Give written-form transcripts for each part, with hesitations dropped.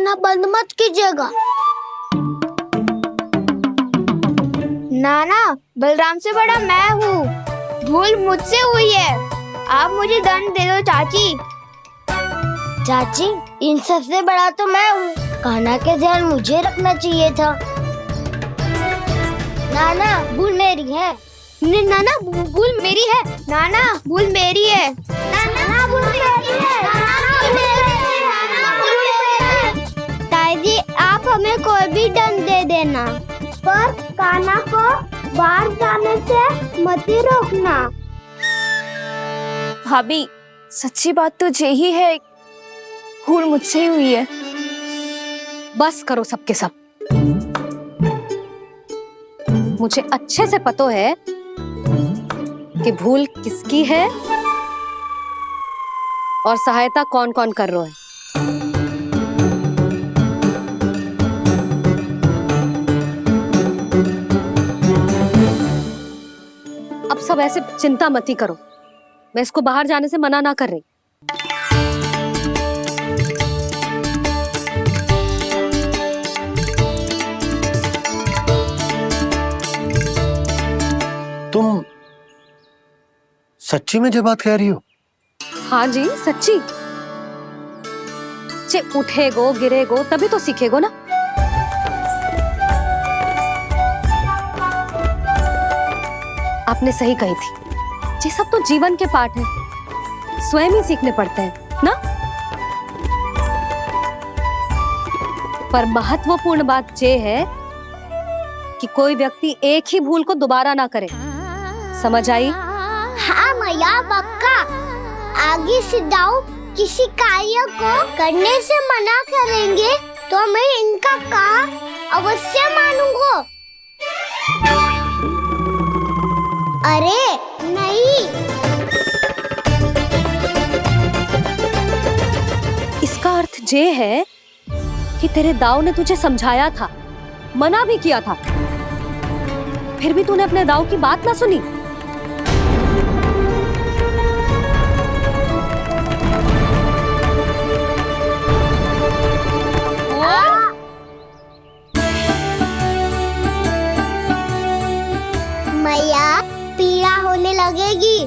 कहना बंद मत कीजिएगा। नाना, बलराम से बड़ा मैं हूँ, भूल मुझसे हुई है, आप मुझे दंड दे दो चाची। चाची, इन सबसे बड़ा तो मैं हूँ, कहना के ध्यान मुझे रखना चाहिए था। नाना, भूल मेरी है। नाना, भूल मेरी है। नाना, भूल मेरी है। नाना, भूल मेरी है। ताई जी, आप हमें कोई भी दंड दे देना, पर कान्हा को बाहर जाने से मत ही रोकना। भाभी, सच्ची बात तो यही है, भूल मुझसे ही हुई है। बस करो सबके सब। मुझे अच्छे से पता है कि भूल किसकी है और सहायता कौन कौन कर रहा है। अब सब ऐसे चिंता मत ही करो, मैं इसको बाहर जाने से मना ना कर रही। तुम सच्ची में जो बात कह रही हो? हाँ जी, सच्ची। जे उठेगो गिरेगो तभी तो सीखेगो ना। आपने सही कही थी, ये सब तो जीवन के पाठ है, स्वयं ही सीखने पड़ते हैं ना। पर महत्वपूर्ण बात ये है कि कोई व्यक्ति एक ही भूल को दोबारा ना करे, समझ आई? हाँ मैया, पक्का। आगे से जाओ किसी कार्य को करने से मना करेंगे तो मैं इनका कहा अवश्य मानूंगा। अरे नहीं, इसका अर्थ ये है कि तेरे दाऊ ने तुझे समझाया था, मना भी किया था, फिर भी तूने अपने दाऊ की बात ना सुनी। मैया, पीड़ा होने लगेगी,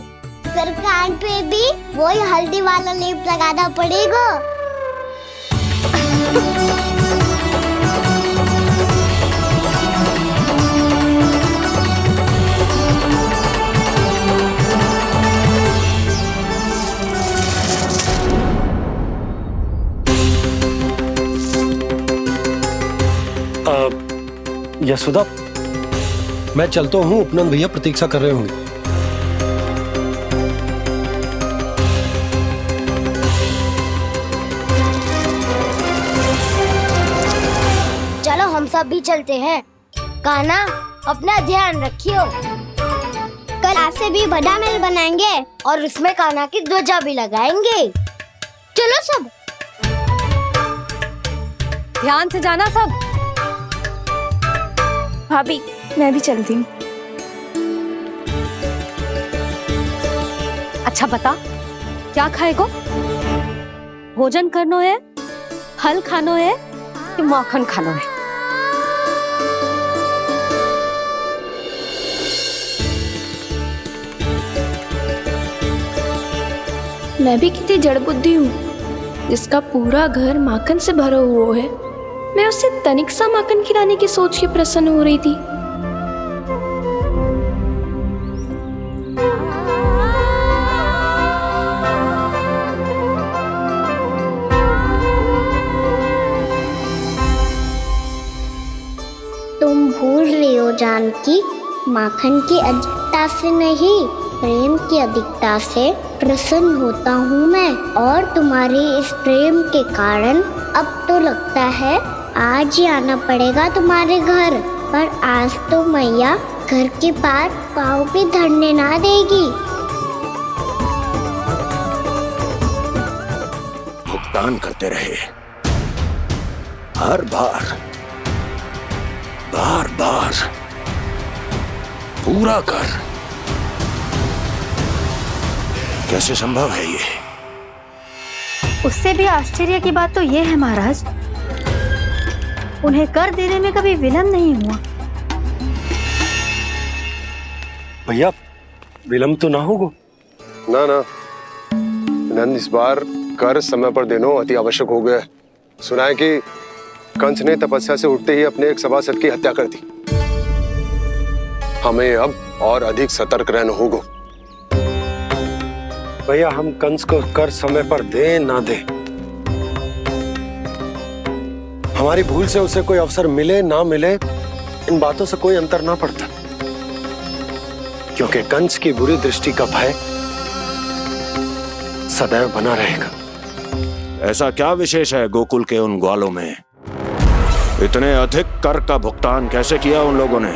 फिर कान पे भी वही हल्दी वाला लेप लगाना पड़ेगा। यशोदा, मैं चलता हूँ, उपनंद भैया प्रतीक्षा कर रहे होंगे। चलो हम सब भी चलते हैं। कान्हा, अपना ध्यान रखियो। कल आज से भी बड़ा महल बनाएंगे और उसमें कान्हा की ध्वजा भी लगाएंगे। चलो सब। ध्यान से जाना सब। भाभी, मैं भी चलती हूँ। अच्छा बता, क्या खाएगो? भोजन करनो है, फल खानो है कि माखन खानो है? मैं भी कितनी जड़ बुद्धि हूँ, जिसका पूरा घर माखन से भरा हुआ है। मैं उससे तनिक सा माखन खिलाने की सोच के प्रसन्न हो रही थी। तुम भूल रही हो जानकी, माखन की अधिकता से नहीं, प्रेम की अधिकता से प्रसन्न होता हूँ मैं। और तुम्हारे इस प्रेम के कारण अब तो लगता है आज ही आना पड़ेगा तुम्हारे घर। पर आज तो मैया घर के पार पाँव भी धरने ना देगी। भुगतान करते रहे, हर बार बार बार पूरा कर। कैसे संभव है ये? उससे भी आश्चर्य की बात तो ये है महाराज उन्हें कर देने में कभी विलम्ब नहीं हुआ। भैया विलम्ब तो ना होगा? ना ना नंद, इस बार कर समय पर देना अति आवश्यक हो गया। सुना है कि कंस ने तपस्या से उठते ही अपने एक सभासद की हत्या कर दी। हमें अब और अधिक सतर्क रहना होगा। भैया हम कंस को कर समय पर दे ना दे, हमारी भूल से उसे कोई अवसर मिले ना मिले, इन बातों से कोई अंतर ना पड़ता, क्योंकि कंस की बुरी दृष्टि का भय सदैव बना रहेगा। ऐसा क्या विशेष है गोकुल के उन ग्वालों में? इतने अधिक कर का भुगतान कैसे किया उन लोगों ने?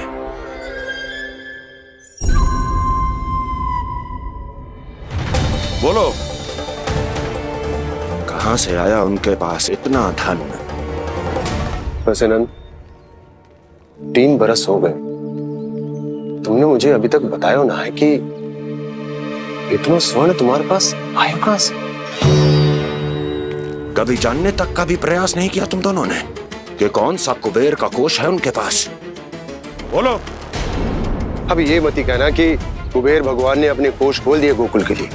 बोलो, कहां से आया उनके पास इतना धन? वैसे नंद, 3 बरस हो गए, तुमने मुझे अभी तक बताया ना है कि इतना स्वर्ण तुम्हारे पास आया कहां से? कभी जानने तक का भी प्रयास नहीं किया तुम दोनों ने कि कौन सा कुबेर का कोष है उनके पास? बोलो। अब ये मत ही कहना कि कुबेर भगवान ने अपने कोष खोल दिए गोकुल के लिए।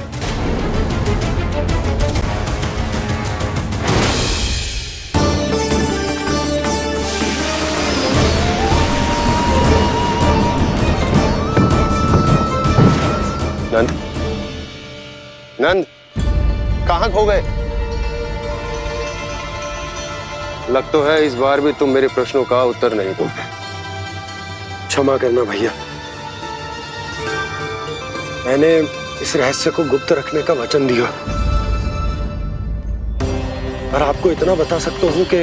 नंद, नंद, कहां खो गए? लग तो है इस बार भी तुम मेरे प्रश्नों का उत्तर नहीं दोगे। क्षमा करना भैया, मैंने इस रहस्य को गुप्त रखने का वचन दिया, और आपको इतना बता सकता हूं कि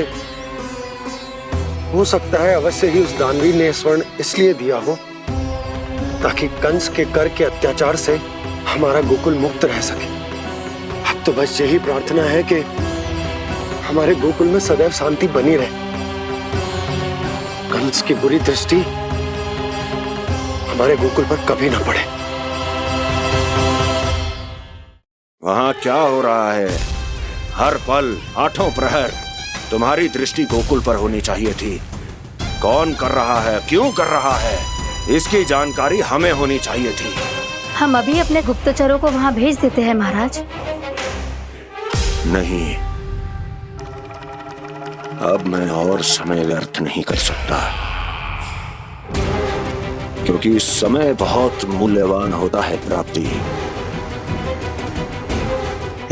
हो सकता है अवश्य ही उस दानवीर ने स्वर्ण इसलिए दिया हो ताकि कंस के कर के अत्याचार से हमारा गोकुल मुक्त रह सके। अब तो बस यही प्रार्थना है कि हमारे गोकुल में सदैव शांति बनी रहे, कंस की बुरी दृष्टि हमारे गोकुल पर कभी ना पड़े। वहां क्या हो रहा है? हर पल, आठों प्रहर तुम्हारी दृष्टि गोकुल पर होनी चाहिए थी। कौन कर रहा है, क्यों कर रहा है, इसकी जानकारी हमें होनी चाहिए थी। हम अभी अपने गुप्तचरों को वहां भेज देते हैं महाराज। नहीं, अब मैं और समय व्यर्थ नहीं कर सकता, क्योंकि समय बहुत मूल्यवान होता है प्राप्ति।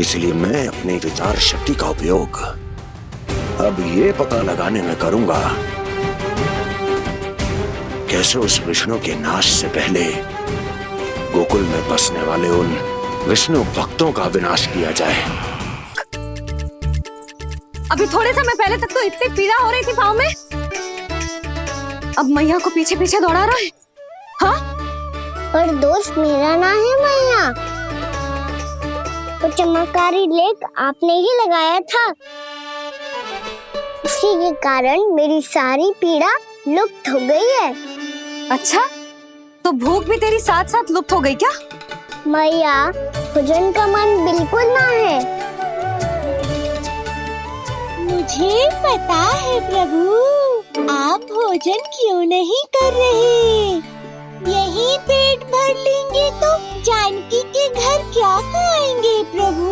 इसलिए मैं अपनी विचार शक्ति का उपयोग अब ये पता लगाने में करूंगा कैसे उस विष्णु के नाश से पहले गोकुल में बसने वाले उन विष्णु भक्तों का विनाश किया जाए। अभी थोड़े समय पहले तक तो इतनी पीड़ा हो रही थी पाँव में, अब मैया को पीछे पीछे दौड़ा रहा है। हाँ? पर दोस्त मेरा ना है मैया, वो चमत्कारी लेख आपने ही लगाया था, उसी के कारण मेरी सारी पीड़ा लुप्त हो गई है। अच्छा, तो भूख भी तेरी साथ साथ लुप्त हो गई क्या? मैया, भोजन का मन बिल्कुल ना है। मुझे पता है प्रभु, आप भोजन क्यों नहीं कर रहे। यही पेट भर लेंगे तो जानकी के घर क्या खाएंगे प्रभु।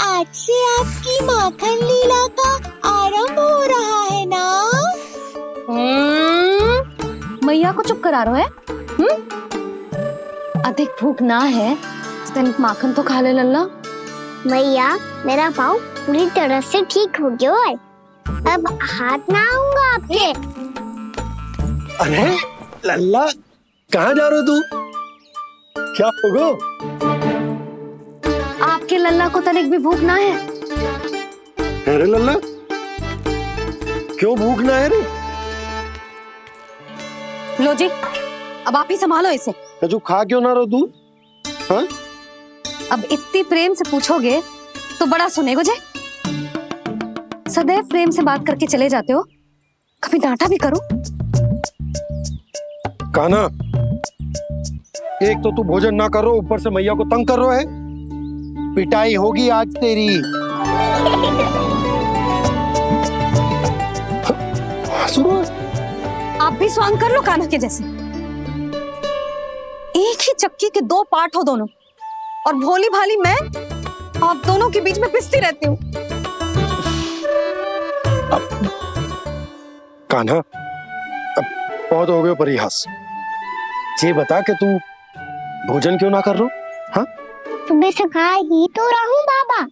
आज से आपकी माखन लीला का आरंभ हो रहा है ना। मैया को चुप करा रहे है? अधिक भूख ना है, तनिक माखन तो खा ले लल्ला। मैया, मेरा पाँव पूरी तरह से ठीक हो गया है, अब हाथ ना आऊंगा आपके। अरे लल्ला, कहाँ जा रहे हो तू? क्या होगा? आपके लल्ला को तनिक भी भूख ना है? अरे लल्ला, क्यों भूख ना है रे? लो जी, अब आप ही संभालो इसे। तू खा क्यों ना रहो तू? हाँ? अब इतनी प्रेम से पूछोगे तो बड़ा सुनेगो जे। सदैव प्रेम से बात करके चले जाते हो, कभी डांटा भी करो। कान्हा, एक तो तू भोजन ना कर रहा, ऊपर से मैया को तंग कर रहा है। पिटाई होगी आज तेरी। सासुर आप भी स्वांग कर लो कान्हा के जैसे। एक ही चक्की के दो पार्ट हो दोनों, और भोली भाली मैं आप दोनों के बीच में पिसती रहती हूँ। कान्हा, अब बहुत हो गए परिहास। ये बता कि तू भोजन क्यों ना कर रो? हाँ, सुबह से खा ही तो रहा हूँ बाबा।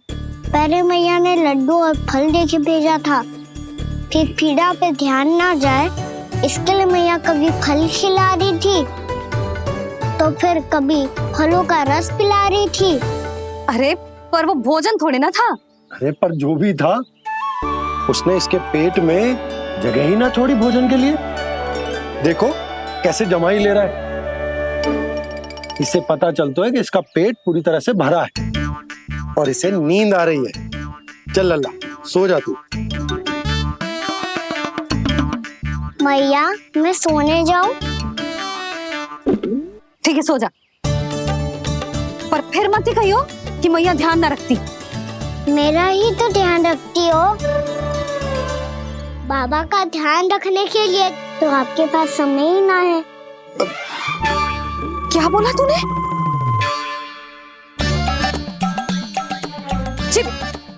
पहले मैया ने लड्डू और फल दे के भेजा था, फिर पीड़ा पे ध्यान ना जाए इसके लिए मैया कभी फल खिला रही थी तो फिर कभी फलों का रस पिला रही थी। अरे पर वो भोजन थोड़े ना था। अरे पर जो भी था, उसने इसके पेट में जगह ही ना छोड़ी भोजन के लिए। देखो कैसे जमाई ले रहा है। इससे पता चलता है कि इसका पेट पूरी तरह से भरा है और इसे नींद आ रही है। चल लल्ला, सो जा तू। मैया, मैं सोने जाऊं? ठीक है, सो जा, पर फिर मत ही कहियो कि मैया ध्यान ना रखती। मेरा ही तो ध्यान रखती हो। बाबा का ध्यान रखने के लिए तो आपके पास समय ही ना है। क्या बोला तूने?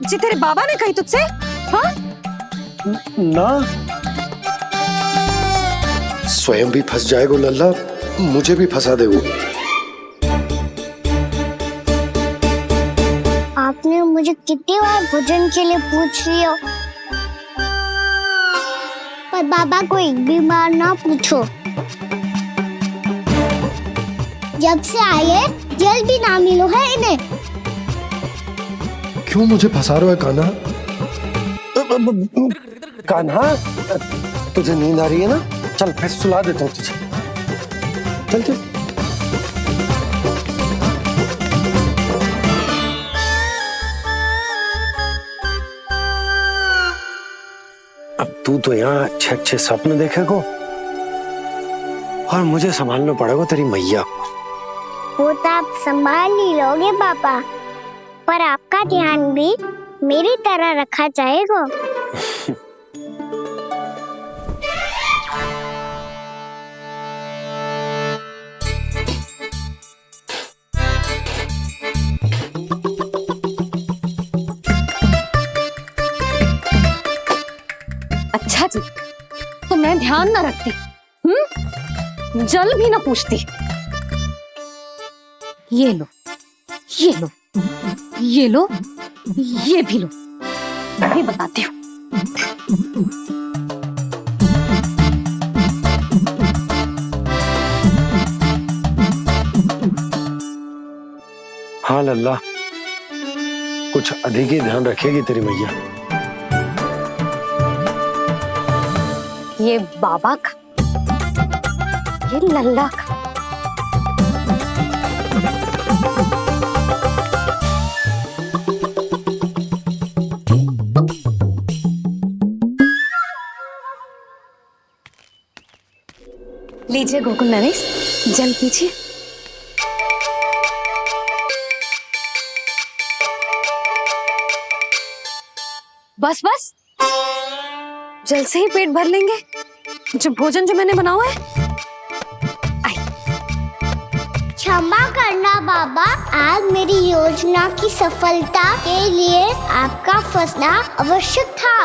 जी तेरे बाबा ने कही तुझसे? हाँ? ना, स्वयं भी फंस जाएगो लल्ला, मुझे भी फंसा देगो। आपने मुझे कितनी बार भोजन के लिए पूछ लिया, पर बाबा को एक भी बार ना पूछो। जब से आए जल भी ना मिलो है इन्हें। क्यों मुझे फंसा रहा है कान्हा? कान्हा, तुझे नींद आ रही है ना? चल मैं सुला देता हूँ तुझे। चल चल। अब तू तो यहाँ अच्छे अच्छे सपने देखेगो और मुझे संभालना पड़ेगा तेरी मैया को। वो तो आप संभाल ही लोगे पापा, पर आपका ध्यान भी मेरी तरह रखा जाएगा। अच्छा जी, तो मैं ध्यान ना रखती, जल भी ना पूछती। ये लो, ये लो, ये लो, ये भी लो, मैं भी बताती हूँ। हाँ लल्ला, कुछ अधिक ही ध्यान रखेगी तेरी मैया। ये बाबा का, ये लल्ला का। लीजिए गोकुल नरेश, जल पीजिए। बस बस, जल से ही पेट भर लेंगे। जो भोजन जो मैंने बनाया है। क्षमा करना बाबा, आज मेरी योजना की सफलता के लिए आपका फंसना आवश्यक था।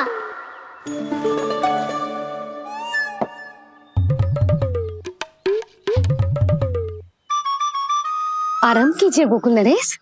आराम कीजिए गोकुल नरेश।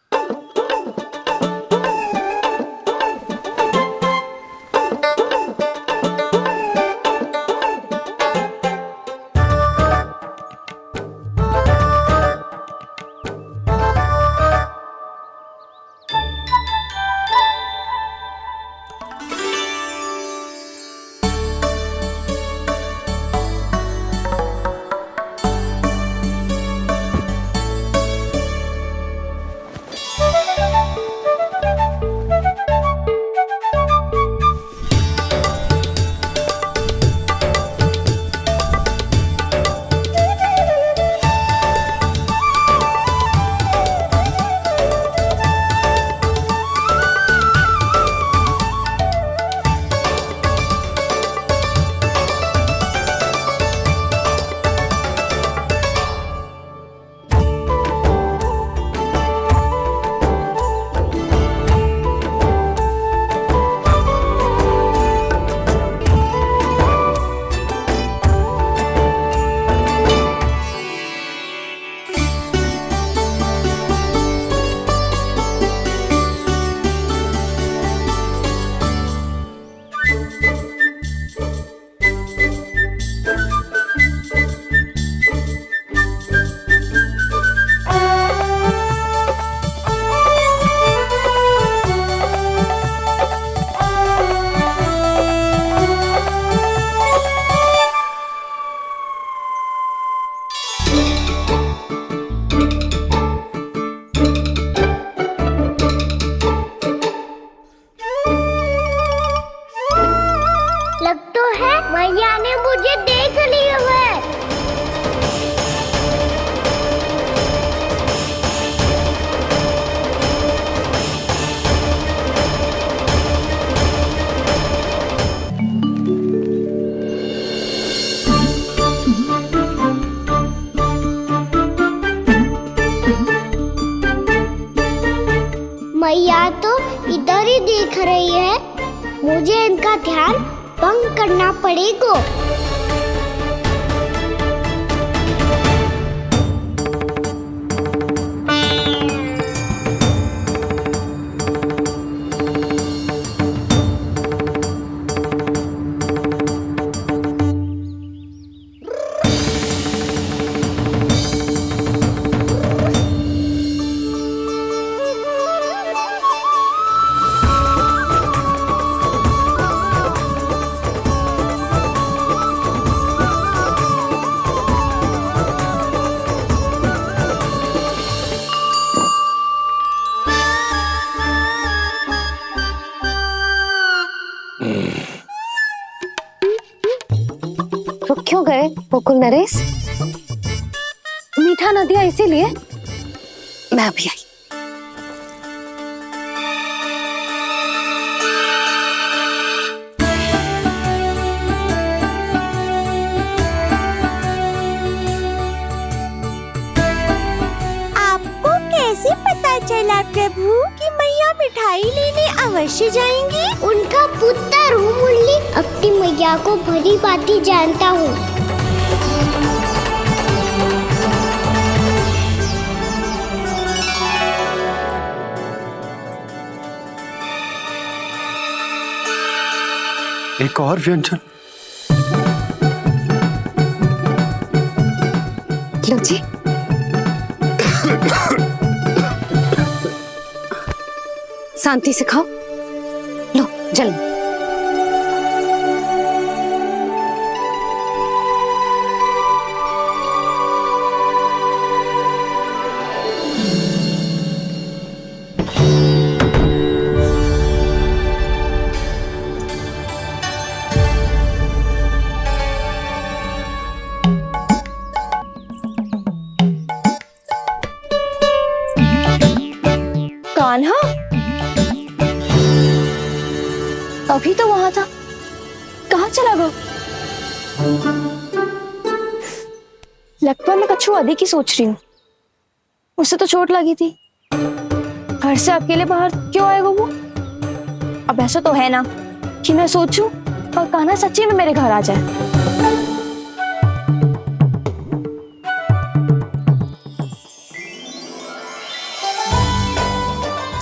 है, मैया ने मुझे देख लिया है। मैया तो इधर ही देख रही है, मुझे इनका ध्यान भंग करना पड़ेगा। रुक क्यों गए गोकुल नरेश? मीठा न दिया इसीलिए? मैं अभी आई। आपको कैसे पता चला प्रभु कि मैया मिठाई लेने अवश्य जाएंगी? उनका पुत्र हूँ मुरली, अपनी मैया को भली भांति जानता हूँ। एक और व्यंजन। लो जी। शांति से खाओ। लो जल। कान्हा अभी तो वहां था, कहाँ चला गया? लगता है मैं कच्छू आदि की सोच रही हूँ। उसे तो चोट लगी थी, घर से अकेले बाहर क्यों आएगा वो? अब ऐसा तो है ना कि मैं सोचूं और कान्हा सच्ची में मेरे घर आ जाए।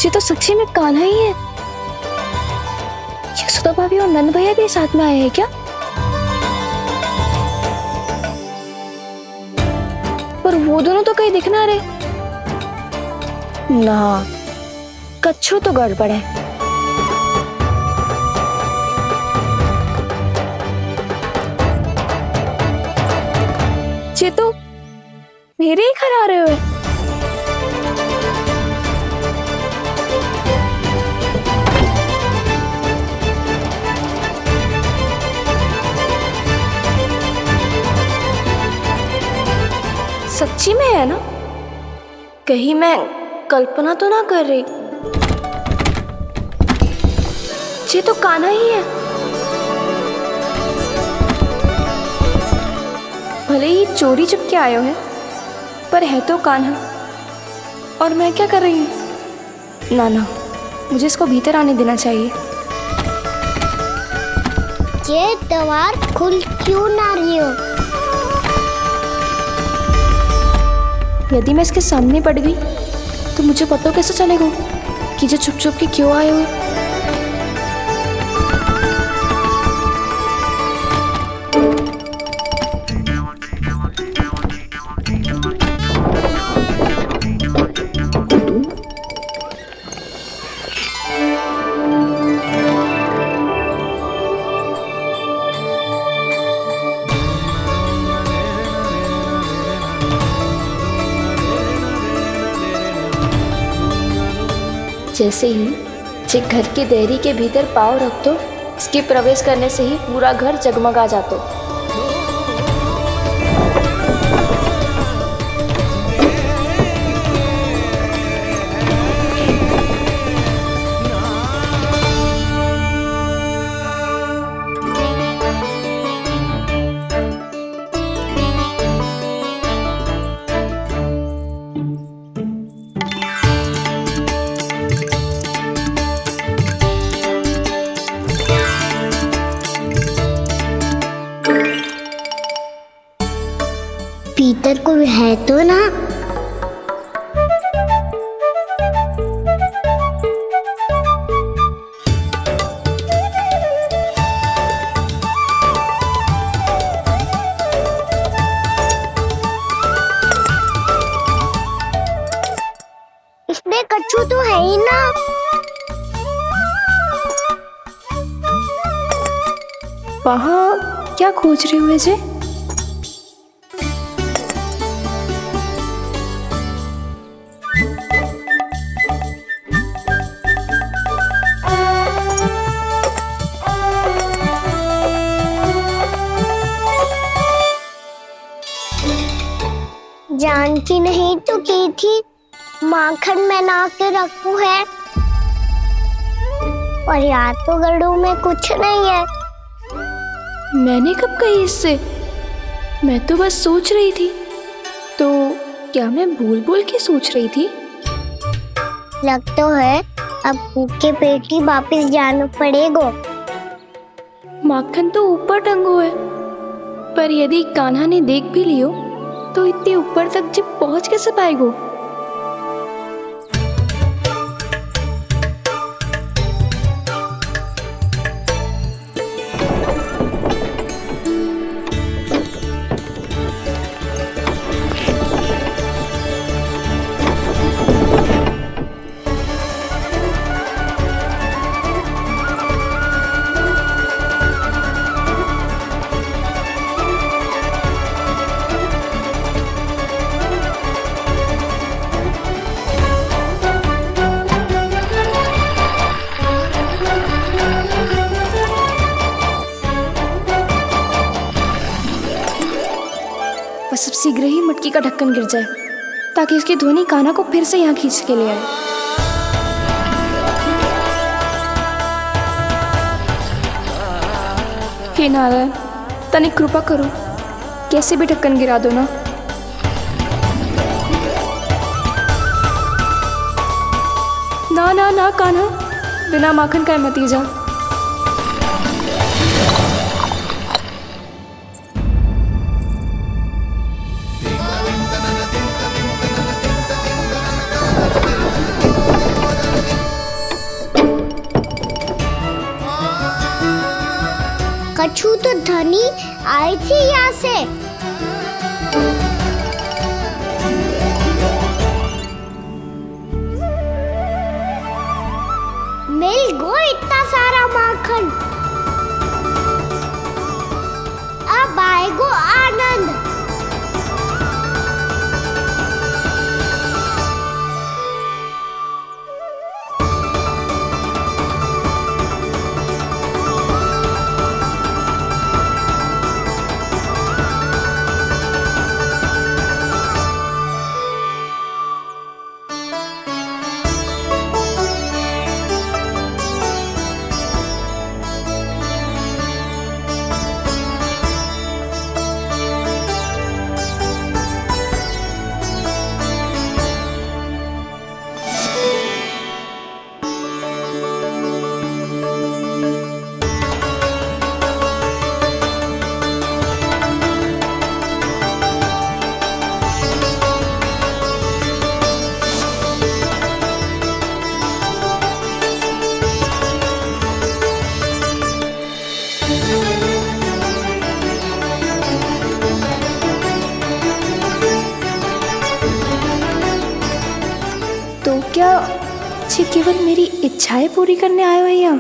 ये तो सच्ची में कान्हा ही है। यशोदा भाभी और नंद भैया भी साथ में आए हैं क्या? पर वो दोनों तो कहीं दिख ना रहे। ना, कच्छू तो गड़बड़ है। ये तो मेरे ही घर आ रहे हो। सच्ची में है ना? कहीं मैं कल्पना तो ना कर रही? ये तो कान्हा ही है। भले ही चोरी चुपके आए हो है, पर है तो कान्हा। और मैं क्या कर रही हूँ? ना ना, मुझे इसको भीतर आने देना चाहिए। ये द्वार खुल क्यों ना रही हो? यदि मैं इसके सामने पड़ गई तो मुझे पता कैसे चलेगा कि जो छुप छुप के क्यों आए हुए? जैसे ही जे घर की देरी के भीतर पाँव रख दो, इसके प्रवेश करने से ही पूरा घर जगमगा जातो। भीतर कोई है तो ना? इसमें कच्छू तो है ही ना। वहाँ क्या खोज रहे हुए जे? जानकी नहीं तो की थी माखन में ना के रखू है, और याद तो गड़ू में कुछ नहीं है। मैंने कब कही इससे? मैं तो बस सोच रही थी। तो क्या मैं भूल भूल के सोच रही थी? लग तो है अब भूखे पेट ही वापिस जाना पड़ेगा। माखन तो ऊपर टंगो है, पर यदि कान्हा ने देख भी लियो तो इतने ऊपर तक जब पहुंच कैसे पाएगो? बस अब शीघ्र ही मटकी का ढक्कन गिर जाए ताकि उसकी ध्वनि कान्हा को फिर से यहाँ खींच के ले आए। हे नारायण, तनिक कृपा करो, कैसे भी ढक्कन गिरा दो ना। ना ना ना कान्हा, बिना माखन का मत ही जा। कछू तो धनी आई थी यहाँ से। मिल गो इतना सारा माखन, अब आएगो आनंद। तो क्या ये केवल मेरी इच्छाएं पूरी करने आए हो यहाँ?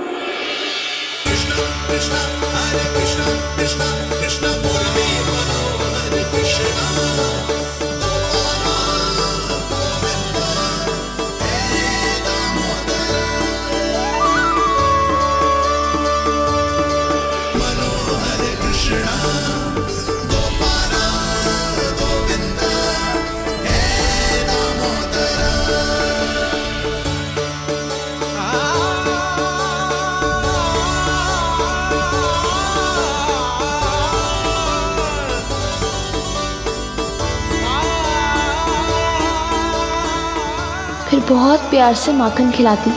बहुत प्यार से माखन खिलाती।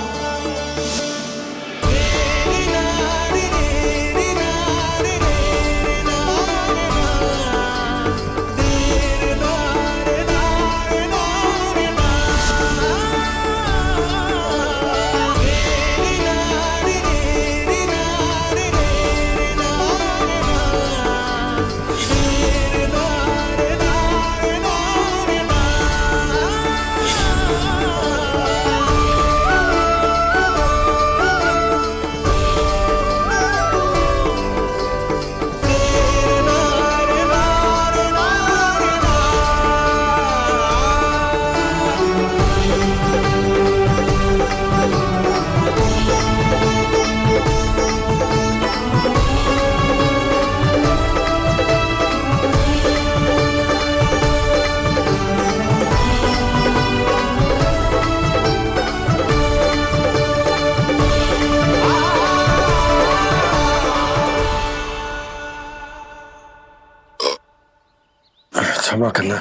क्षमा करना।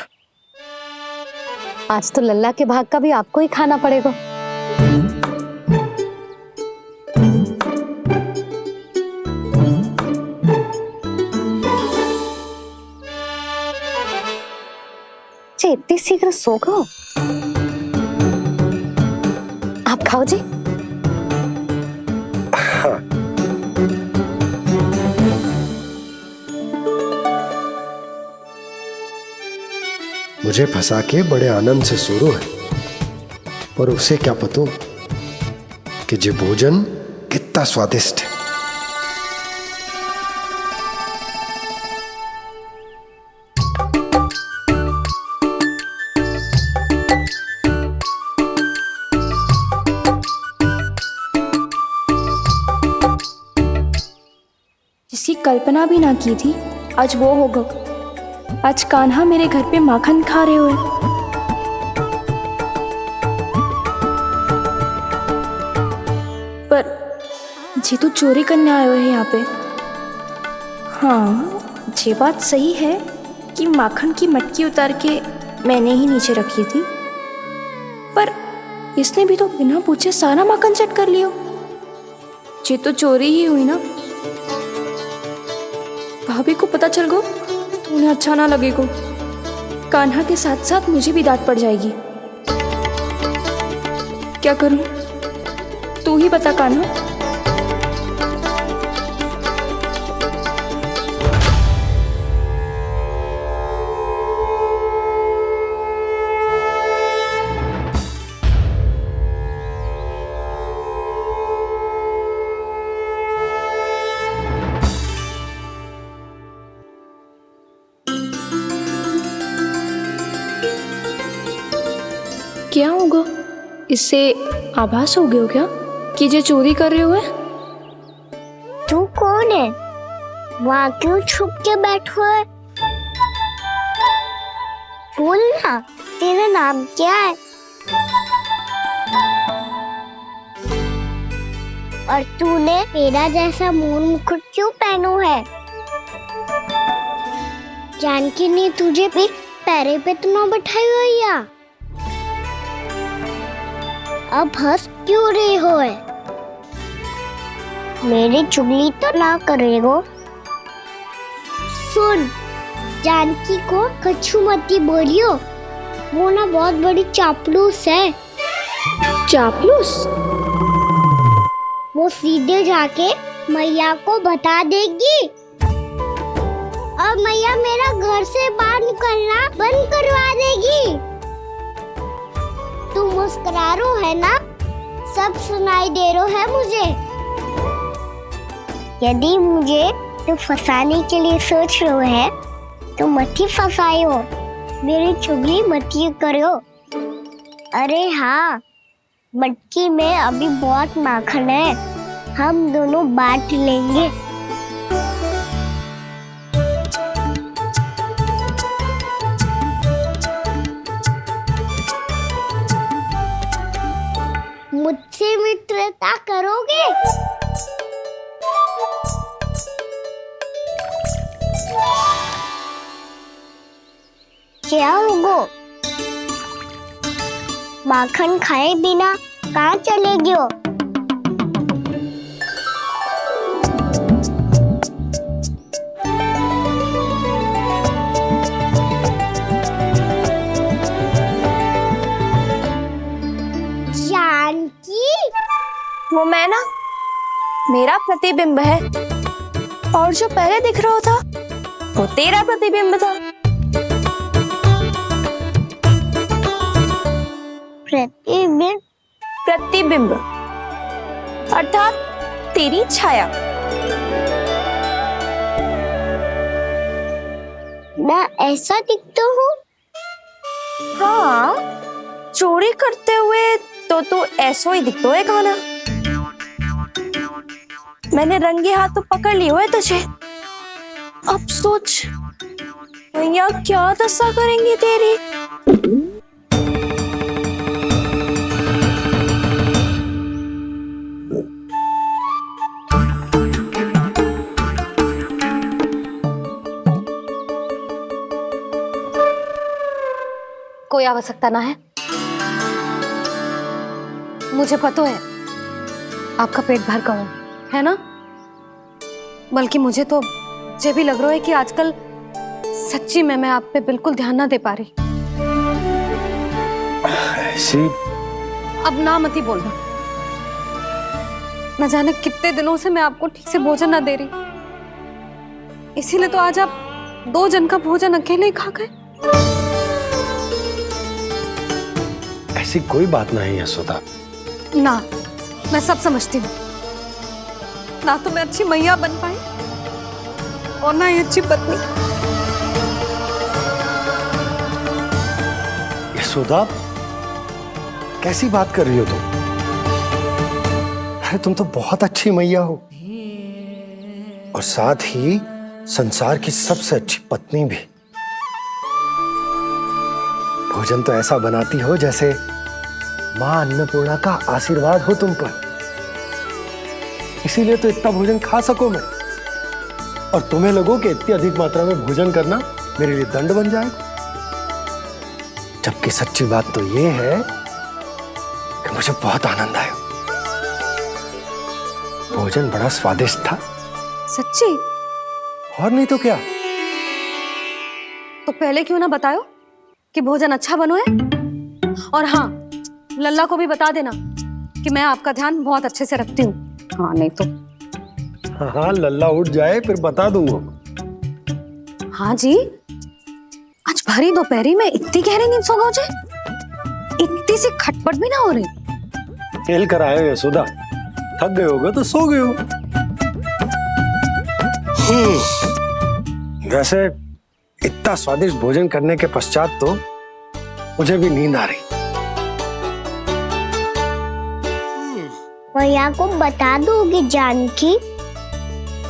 आज तो लल्ला के भाग का भी आपको ही खाना पड़ेगा। इतनी शीघ्र सो गो? आप खाओ जी। हाँ। मुझे फंसा के बड़े आनंद से सो रहा है, पर उसे क्या पता कि ये भोजन कितना स्वादिष्ट है। जिसकी कल्पना भी ना की थी, आज वो होगा। आज कान्हा मेरे घर पे माखन खा रहे हुए। पर जी तो चोरी करने आए हुए हैं यहाँ पे। हाँ, ये बात सही है कि माखन की मटकी उतार के मैंने ही नीचे रखी थी, पर इसने भी तो बिना पूछे सारा माखन चट कर लियो। ये तो चोरी ही हुई ना। भाभी को पता चल गो तो उन्हें अच्छा ना लगेगा। कान्हा के साथ साथ मुझे भी डांट पड़ जाएगी। क्या करूं? तू ही बता कान्हा। क्या होगा? इससे आभास हो गया क्या कि ये चोरी कर रहे हुए? तू कौन है? वहाँ क्यों छुप के बैठो है? बोल ना, तेरा नाम क्या है? और तूने मेरा जैसा मोर मुकुट क्यों पहनो है? जानकी ने तुझे भी पैरे पे तो ना बैठाई हुई या? अब हंस क्यों रही हो है? मेरी चुगली तो ना करेगो। सुन, जानकी को कछु मती बोलियो, वो ना बहुत बड़ी चापलूस है। चापलूस? वो सीधे जाके मैया को बता देगी और मैया मेरा घर से बाहर निकलना बंद करवा देगी। तू मुस्कुरा रो है ना? सब सुनाई दे रो है मुझे। यदि मुझे तू फंसाने के लिए सोच रो है तो मत ही फंसायो, मेरी चुगली मत ही करो। अरे हाँ, मटकी में अभी बहुत माखन है, हम दोनों बांट लेंगे। मुझसे मित्रता करोगे? क्या होगा? माखन खाए बिना कहाँ चलेगी हो? जानकी, वो मैं ना, मेरा प्रतिबिंब है, और जो पहले दिख रहा था वो तेरा प्रतिबिंब था। प्रतिबिंब? प्रतिबिंब अर्थात तेरी छाया। मैं ऐसा दिखता हूँ? हाँ, चोरी करते हुए तो तू ऐसा ही दिखता है खाना। मैंने रंगे हाथ तो पकड़ लिए हुए तुझे। अब सोच भैया क्या दशा करेंगी तेरी। कोई आवश्यकता ना है, मुझे पता है आपका पेट भर का है ना। बल्कि मुझे तो ये भी लग रहा है कि आजकल सच्ची में मैं आप पे बिल्कुल ध्यान ना दे पा रही। ऐसी अब ना मत ही बोलना। न जाने कितने दिनों से मैं आपको ठीक से भोजन ना दे रही, इसीलिए तो आज आप 2 जन का भोजन अकेले ही खा गए। ऐसी कोई बात नहीं है सुधा। ना, मैं सब समझती हूँ। ना तो मैं अच्छी मैया बन पाई और ना ही अच्छी पत्नी। यशोदा, कैसी बात कर रही हो तुम? अरे तुम तो बहुत अच्छी मैया हो, और साथ ही संसार की सबसे अच्छी पत्नी भी। भोजन तो ऐसा बनाती हो जैसे मां अन्नपूर्णा का आशीर्वाद हो तुम पर। इसीलिए तो इतना भोजन खा सको मैं, और तुम्हें लगो कि इतनी अधिक मात्रा में भोजन करना मेरे लिए दंड बन जाएगा। जबकि सच्ची बात तो ये है कि मुझे बहुत आनंद आया। भोजन बड़ा स्वादिष्ट था। सच्ची? और नहीं तो क्या। तो पहले क्यों ना बताओ कि भोजन अच्छा बनो है। और हाँ, लल्ला को भी बता देना कि मैं आपका ध्यान बहुत अच्छे से रखती हूँ। हाँ नहीं तो। हाँ, लल्ला उठ जाए फिर बता दूंगा। हाँ जी, आज भरी दोपहरी में इतनी गहरी नींद सो गए, इतनी सी खटपट भी ना हो रही। खेल कर आए हो यशोदा, थक गए होगे तो सो गए हो। वैसे इतना स्वादिष्ट भोजन करने के पश्चात तो मुझे भी नींद आ रही। भैया को बता दोगी जानकी?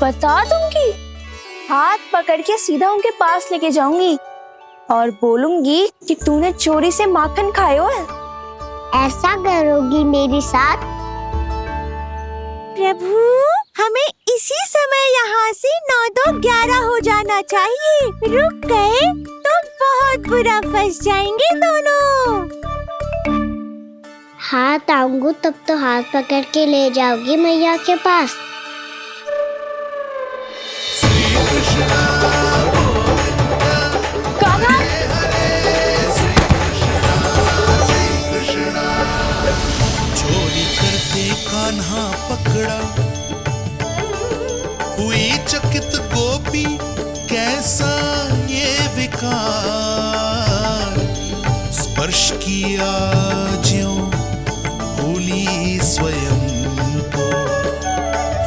बता दूंगी। हाथ पकड़ के सीधा उनके पास लेके जाऊंगी और बोलूंगी कि तूने चोरी से माखन खाया है। ऐसा करोगी मेरे साथ? प्रभु, हमें इसी समय यहाँ से 9-2-11 हो जाना चाहिए। रुक गए तो बहुत बुरा फंस जाएंगे दोनों। हाथ आऊंगी तब तो हाथ पकड़ के ले जाओगी मैया के पास। चोरी करते कान्हा पकड़ा, हुई चकित गोपी कैसा ये विकार। स्पर्श किया ज्यों भूली स्वयं को,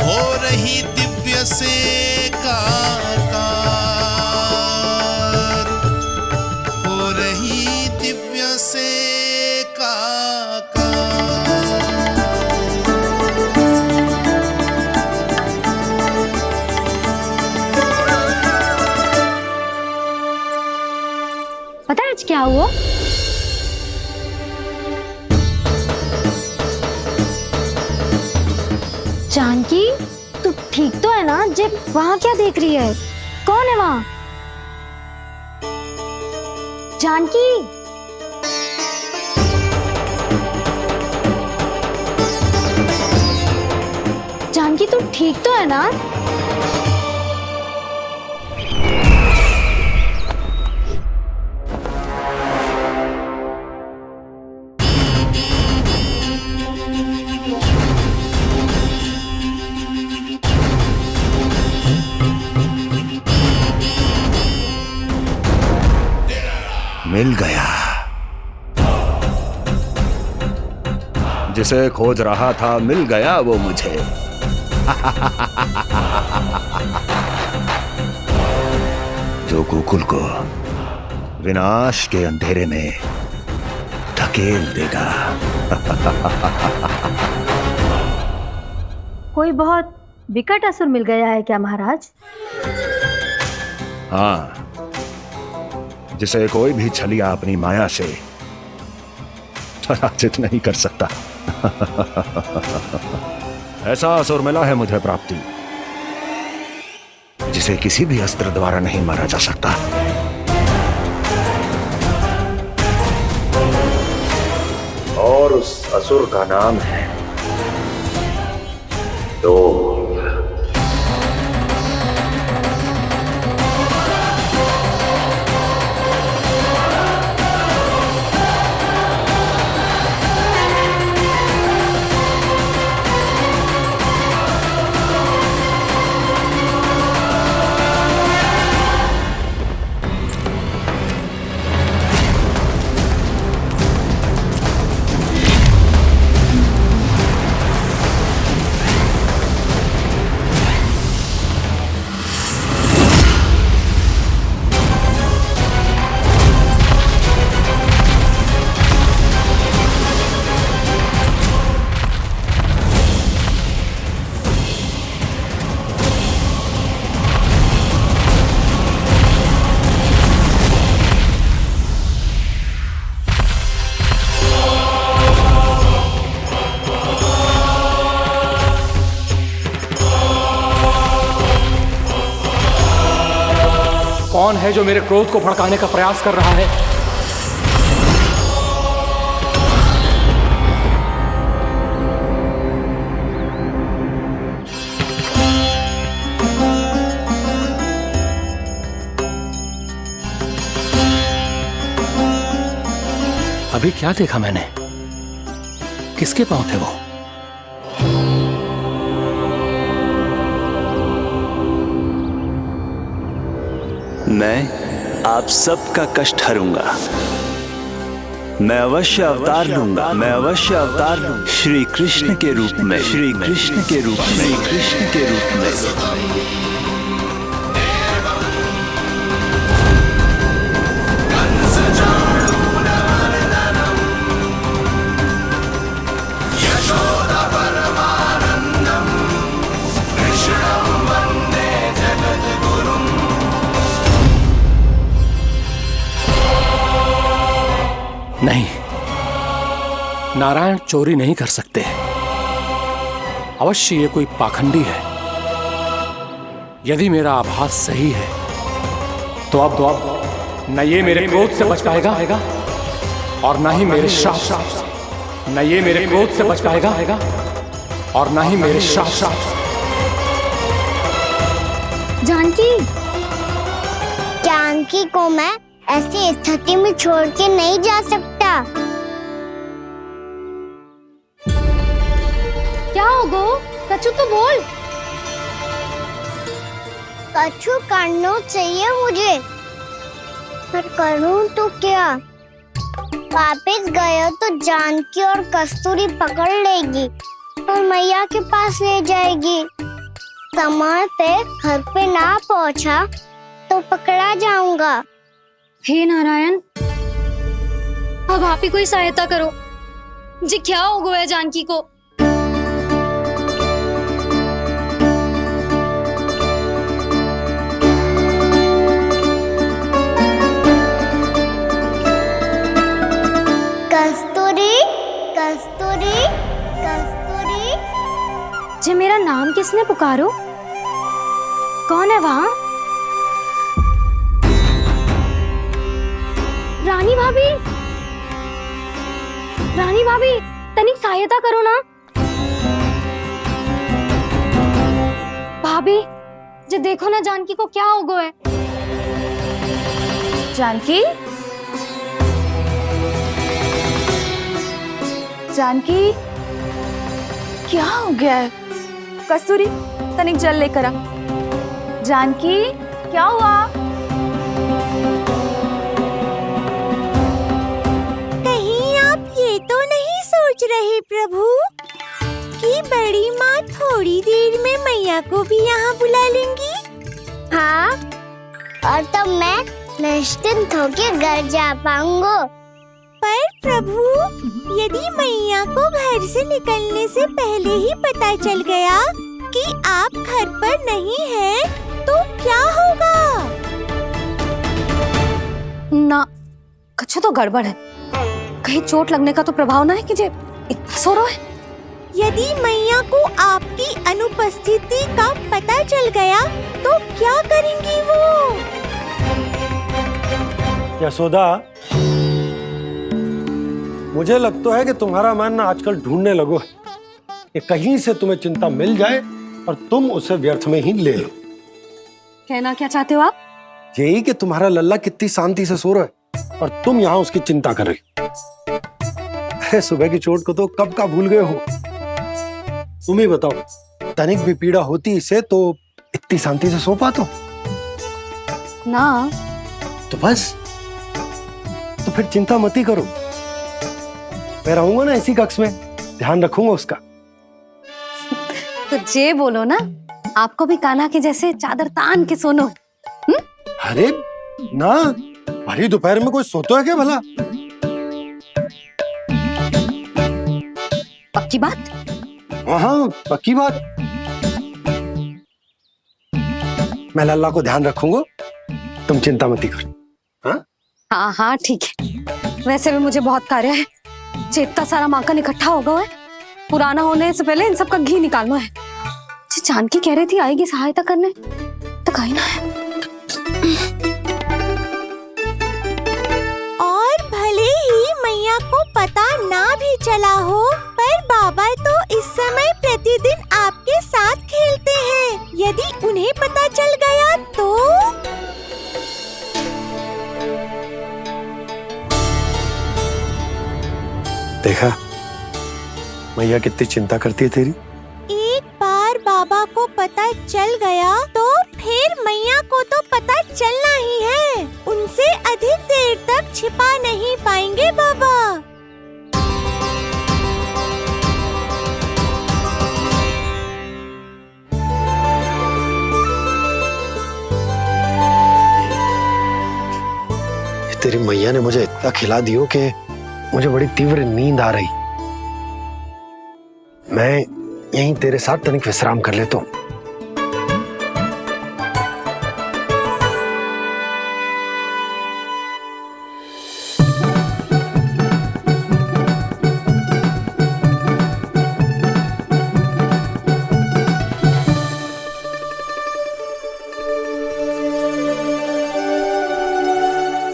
हो रही दिव्य से काकार, हो रही दिव्य से काकार। पता है आज क्या हुआ? जानकी, तू ठीक तो है ना? जे वहां क्या देख रही है? कौन है वहां? जानकी, जानकी तू ठीक तो है ना? मिल गया। जिसे खोज रहा था मिल गया वो मुझे। जो गोकुल को विनाश के अंधेरे में धकेल देगा। कोई बहुत विकट असुर मिल गया है क्या महाराज? हाँ, जिसे कोई भी छलिया अपनी माया से पराजित नहीं कर सकता। ऐसा असुर मिला है मुझे प्राप्ति, जिसे किसी भी अस्त्र द्वारा नहीं मारा जा सकता। और उस असुर का नाम है दो। कौन है जो मेरे क्रोध को भड़काने का प्रयास कर रहा है? अभी क्या देखा मैंने? किसके पांव थे वो? मैं आप सबका कष्ट हरूंगा। मैं अवश्य अवतार लूंगा। मैं अवश्य अवतार लूंगा। श्री कृष्ण के रूप में। श्री कृष्ण के रूप में। श्री कृष्ण के रूप में। नहीं, नारायण चोरी नहीं कर सकते। अवश्य ये कोई पाखंडी है। यदि मेरा आभास सही है तो अब न ये मेरे क्रोध से बच पाएगा और न ही मेरे श्राप से। न ये मेरे क्रोध से बच पाएगा और न ही मेरे श्राप से। जानकी, जानकी को मैं ऐसी स्थिति में छोड़ के नहीं जा सकता। क्या होगो? कछु तो बोल। कछु करना चाहिए मुझे, पर करूं तो क्या? वापस गया तो जानकी और कस्तूरी पकड़ लेगी और मैया के पास ले जाएगी। समय पे घर पे ना पहुंचा तो पकड़ा जाऊंगा। हे नारायण, अब आप ही कोई सहायता करो। जी क्या हो गया है जानकी को? कस्तूरी, कस्तूरी, कस्तूरी। जी मेरा नाम किसने पुकारो? कौन है वहाँ? रानी भाभी, रानी भाभी, तनिक सहायता करो ना। भाभी जे देखो ना जानकी को क्या हो गया है। जानकी, जानकी क्या हो गया है? कस्तूरी तनिक जल लेकर आ। जानकी क्या हुआ? कहीं आप ये तो नहीं सोच रहे प्रभु कि बड़ी माँ थोड़ी देर में मैया को भी यहाँ बुला लेंगी? हाँ, और तब मैं निश्चिंत होके घर जा पाऊंगा। पर प्रभु, यदि मैया को घर से निकलने से पहले ही पता चल गया कि आप घर पर नहीं हैं, तो क्या होगा? ना, कुछ तो गड़बड़ है। कहीं चोट लगने का तो प्रभाव ना है कि जे इतना सो रहा है। यदि मैया को आपकी अनुपस्थिति का पता चल गया तो क्या करेंगी वो? यशोदा, मुझे लगता है कि तुम्हारा मन आजकल ढूंढने लगो है कि कहीं से तुम्हें चिंता मिल जाए और तुम उसे व्यर्थ में ही ले लो। कहना क्या चाहते हो आप? यही कि तुम्हारा लल्ला कितनी शांति से सो रहा है और तुम यहाँ उसकी चिंता कर रही हो। अरे सुबह की चोट को तो कब का भूल गए हो। तुम ही बताओ, तनिक भी पीड़ा होती इसे तो इतनी शांति से सो पाते हो? ना। तो बस, तो फिर चिंता मत ही करो। मैं रहूंगा ना इसी कक्ष में, ध्यान रखूंगा उसका। तो जे बोलो ना, आपको भी कान्हा के जैसे चादर तान के सोनो। अरे ना, भरी दोपहर में कोई सोता है क्या भला? पक्की बात? हाँ, पक्की बात। मैं लल्ला को ध्यान रखूंगा, तुम चिंता मत करो। हाँ हाँ हाँ, ठीक है। वैसे भी मुझे बहुत कार्य है। इतना सारा माखन इकट्ठा होगा है, पुराना होने से पहले इन सब का घी निकालना है। जानकी कह रही थी आएगी सहायता करने, तो कहीं ना है। और भले ही मैया को पता ना भी चला हो, पर बाबा तो इस समय प्रतिदिन आपके साथ खेलते हैं। यदि उन्हें पता चल गया तो? देखा मैया कितनी चिंता करती है तेरी। एक बार बाबा को पता चल गया तो फिर मैया को तो पता चलना ही है। उनसे अधिक देर तक छिपा नहीं पाएंगे बाबा। तेरी मैया ने मुझे इतना खिला दियो कि मुझे बड़ी तीव्र नींद आ रही। मैं यहीं तेरे साथ तनिक विश्राम कर लेता हूँ।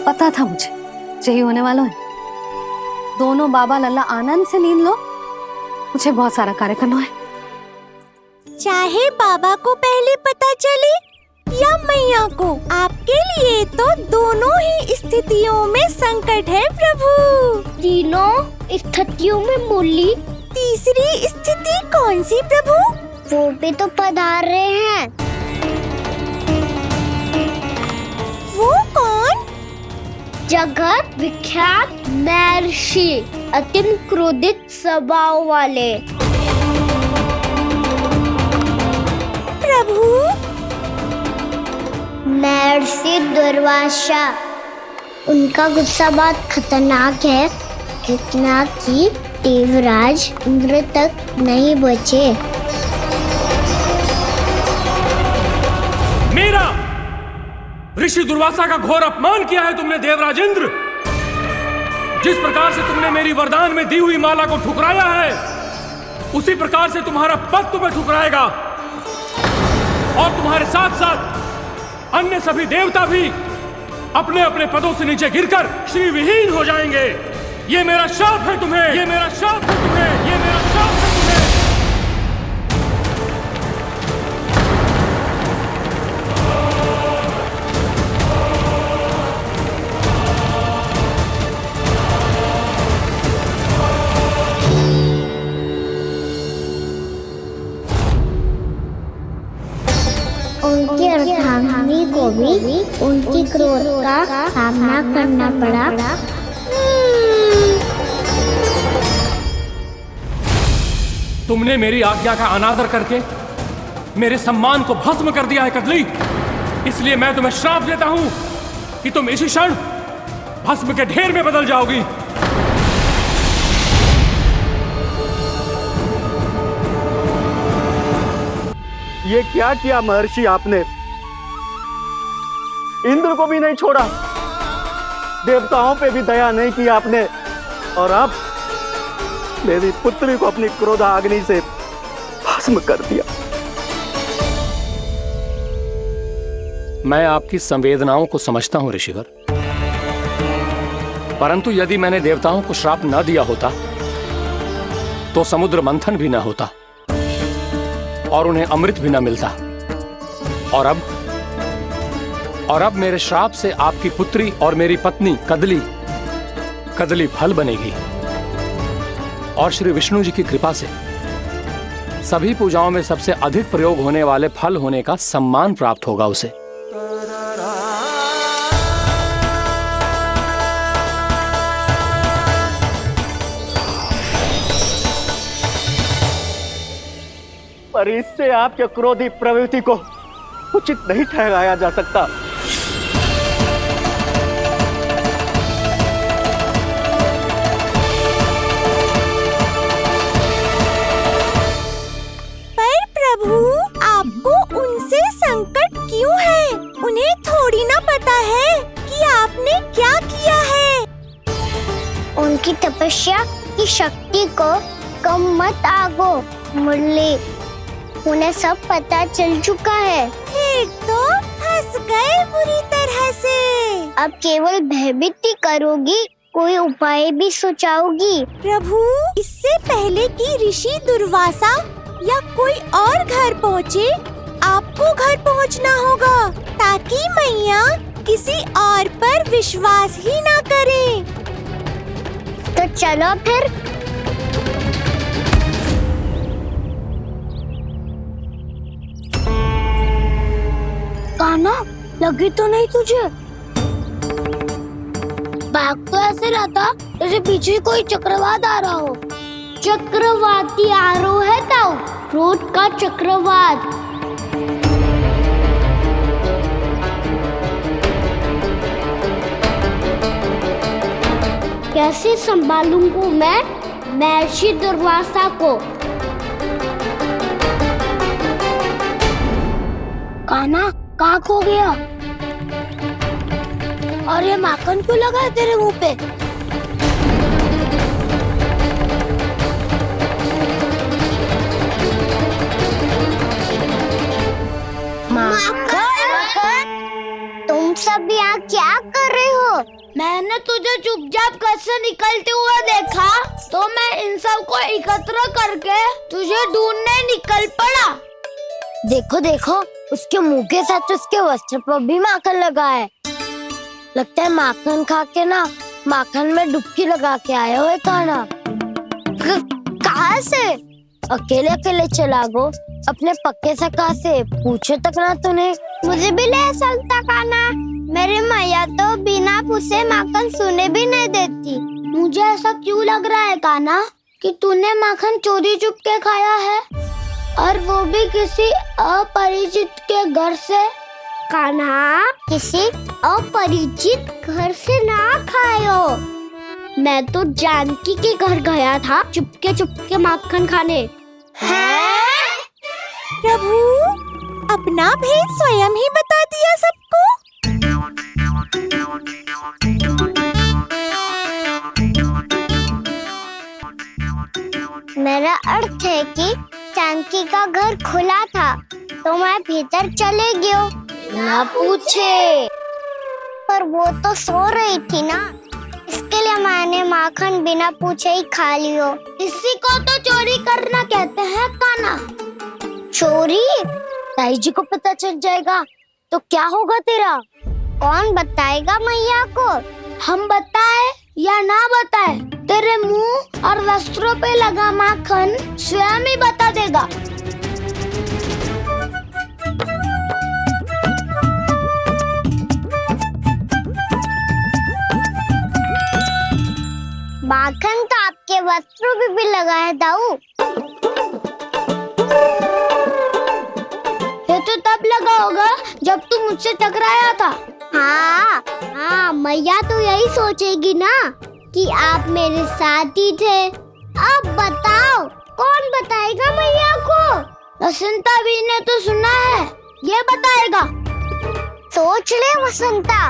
पता था मुझे यही होने वाला है। दोनों बाबा लल्ला आनंद से नींद लो, मुझे बहुत सारा कार्य करना है। चाहे बाबा को पहले पता चले या मैया को, आपके लिए तो दोनों ही स्थितियों में संकट है प्रभु। तीनों स्थितियों में बोली, तीसरी स्थिति कौन सी प्रभु? वो भी तो पधार रहे हैं। वो कौन? जगत विख्यात महर्षि, अत्यंत क्रोधित स्वभाव वाले। प्रभु, महर्षि दुर्वासा। उनका गुस्सा बहुत खतरनाक है, इतना कि देवराज इंद्र तक नहीं बचे। मेरा ऋषि दुर्वासा का घोर अपमान किया है तुमने देवराज इंद्र। जिस प्रकार से तुमने मेरी वरदान में दी हुई माला को ठुकराया है, उसी प्रकार से तुम्हारा पद तुम्हें ठुकराएगा और तुम्हारे साथ साथ अन्य सभी देवता भी अपने अपने पदों से नीचे गिरकर श्री विहीन हो जाएंगे। ये मेरा शाप है तुम्हें, ये मेरा शाप है तुम्हें, ये मेरा शाप है तुम्हें। भी उनकी क्रोध का सामना करना पड़ा। तुमने मेरी आज्ञा का अनादर करके मेरे सम्मान को भस्म कर दिया है कदली, इसलिए मैं तुम्हें श्राप देता हूं कि तुम इसी क्षण भस्म के ढेर में बदल जाओगी। ये क्या किया महर्षि आपने? इंद्र को भी नहीं छोड़ा, देवताओं पे भी दया नहीं की आपने, और अब मेरी पुत्री को अपनी क्रोधाग्नि से भस्म कर दिया। मैं आपकी संवेदनाओं को समझता हूं ऋषिवर, परंतु यदि मैंने देवताओं को श्राप न दिया होता तो समुद्र मंथन भी न होता और उन्हें अमृत भी न मिलता। और अब मेरे श्राप से आपकी पुत्री और मेरी पत्नी कदली फल बनेगी, और श्री विष्णु जी की कृपा से सभी पूजाओं में सबसे अधिक प्रयोग होने वाले फल होने का सम्मान प्राप्त होगा उसे। पर इससे आपके क्रोधी प्रवृत्ति को उचित नहीं ठहराया जा सकता। पर प्रभु, आपको उनसे संकट क्यों है? उन्हें थोड़ी ना पता है कि आपने क्या किया है। उनकी तपस्या की शक्ति को कम मत आगो मुरली, उन्हें सब पता चल चुका है। फिर तो फंस गए बुरी तरह से। अब केवल भयभीत ही करोगी, कोई उपाय भी सुझाओगी? प्रभु, इससे पहले कि ऋषि दुर्वासा या कोई और घर पहुँचे, आपको घर पहुँचना होगा, ताकि मैया किसी और पर विश्वास ही ना करे। तो चलो फिर। कान्हा, लगी तो नहीं तुझे? भाग तो ऐसे रहा था जैसे पीछे कोई चक्रवात आ रहा हो। चक्रवाती आरोह है ताऊ, क्रोध का चक्रवात। कैसे संभालूंगा मैं महर्षि दुर्वासा को? कान्हा, कहाँ खो गया? और ये माखन क्यों लगा है तेरे मुंह पे? माखन, तुम सब यहाँ क्या कर रहे हो? मैंने तुझे चुपचाप घर से निकलते हुए देखा, तो मैं इन सब को एकत्र करके तुझे ढूंढने निकल पड़ा। देखो देखो, उसके मुंह के साथ उसके वस्त्र पर भी माखन लगा है। लगता है माखन खा के ना माखन में डुबकी लगा के आया हुए कान्हा। कहाँ से? अकेले अकेले चला गो अपने पक्के सखा से, पूछो तक ना तूने। मुझे भी ले चलता कान्हा, मेरी मैया तो बिना पूछे माखन सुने भी नहीं देती। मुझे ऐसा क्यों लग रहा है कान्हा कि तूने माखन चोरी चुप के खाया है, और वो भी किसी अपरिचित के घर से? कान्हा, किसी अपरिचित घर से ना खायो। मैं तो जानकी के घर गया था चुपके माखन खाने। हैं? प्रभु, अपना भेद स्वयं ही बता दिया सबको। मेरा अर्थ है कि जानकी का घर खुला था, तो मैं भीतर चले गयो। ना पूछे। पर वो तो सो रही थी ना, इसके लिए मैंने माखन बिना पूछे ही खा लियो। इसी को तो चोरी करना कहते हैं कान्हा। चोरी? ताई जी को पता चल जाएगा तो क्या होगा तेरा? कौन बताएगा मैया को? हम बताए या ना बताए, तेरे मुंह और वस्त्रों पे लगा माखन स्वयं ही बता देगा। माखन तो आपके वस्त्रों पे भी लगा है दाऊ। ये तो तब लगा होगा जब तू मुझसे टकराया था। हाँ, मैया तो यही सोचेगी ना कि आप मेरे साथ ही थे। अब बताओ कौन बताएगा मैया को? वसंता भी ने तो सुना है, ये बताएगा। सोच ले वसंता,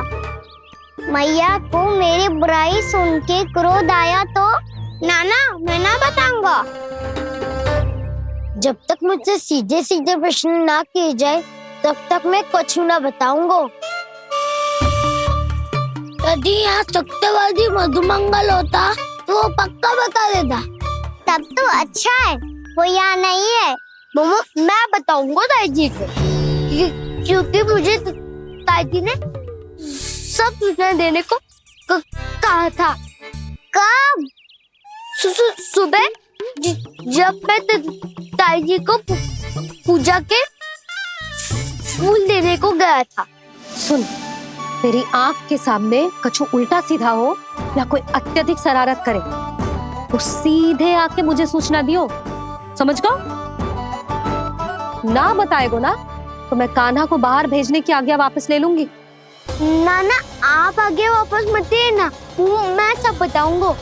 मैया को मेरी बुराई सुन के क्रोध आया तो नाना मैं ना बताऊंगा। जब तक मुझसे सीधे सीधे प्रश्न ना किए जाए तब तक मैं कुछ ना बताऊंगा। यदि यहाँ सत्यवादी मधुमंगल होता तो वो पक्का बता देता। तब तो अच्छा है वो यहाँ नहीं है। मैं बताऊंगा ताई जी को, क्योंकि मुझे ताई जी ने सब सूचना देने को कहा था। कब? सुबह जब मैं ताई जी को पूजा के फूल देने को गया था। सुन, तेरी आंख के सामने कछु उल्टा सीधा हो या कोई अत्यधिक शरारत करे तो सीधे आके मुझे सूचना दियो, समझ गो? ना बताएगो ना तो मैं कान्हा को बाहर भेजने की आज्ञा वापस ले लूंगी। नाना आप आगे वापस मत देना, मैं सब बताऊंगा।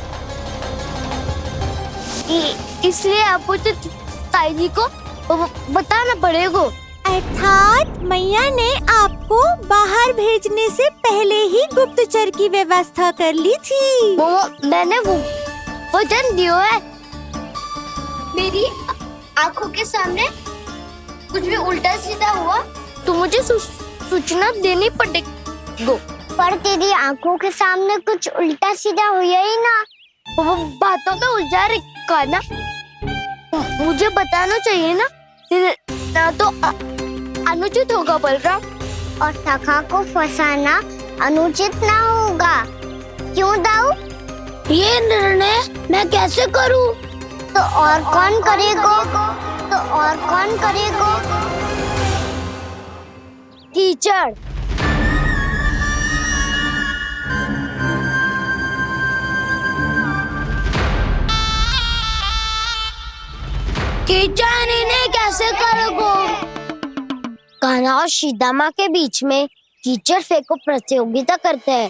इसलिए आपको तो ताई जी को बताना पड़ेगा। अर्थात मैया ने आपको बाहर भेजने से पहले ही गुप्तचर की व्यवस्था कर ली थी। मैंने वो वचन दिया है। मेरी आंखों के सामने कुछ भी उल्टा सीधा हुआ तो मुझे सूचना देनी पड़ेगी। पर तेरी आंखों के सामने कुछ उल्टा सीधा हुआ ही ना। वो बातों में उलझा रखा ना, मुझे बताना चाहिए ना तो अनुचित होगा बलराम। और सखा को फंसाना अनुचित ना होगा, क्यों दाऊ? ये निर्णय मैं कैसे करूं? तो और कौन करेगा? कीचड़। कीचड़ इन्हें कैसे करोगे? कान्हा और सीता माँ के बीच में कीचड़ फेंको प्रतियोगिता करते हैं।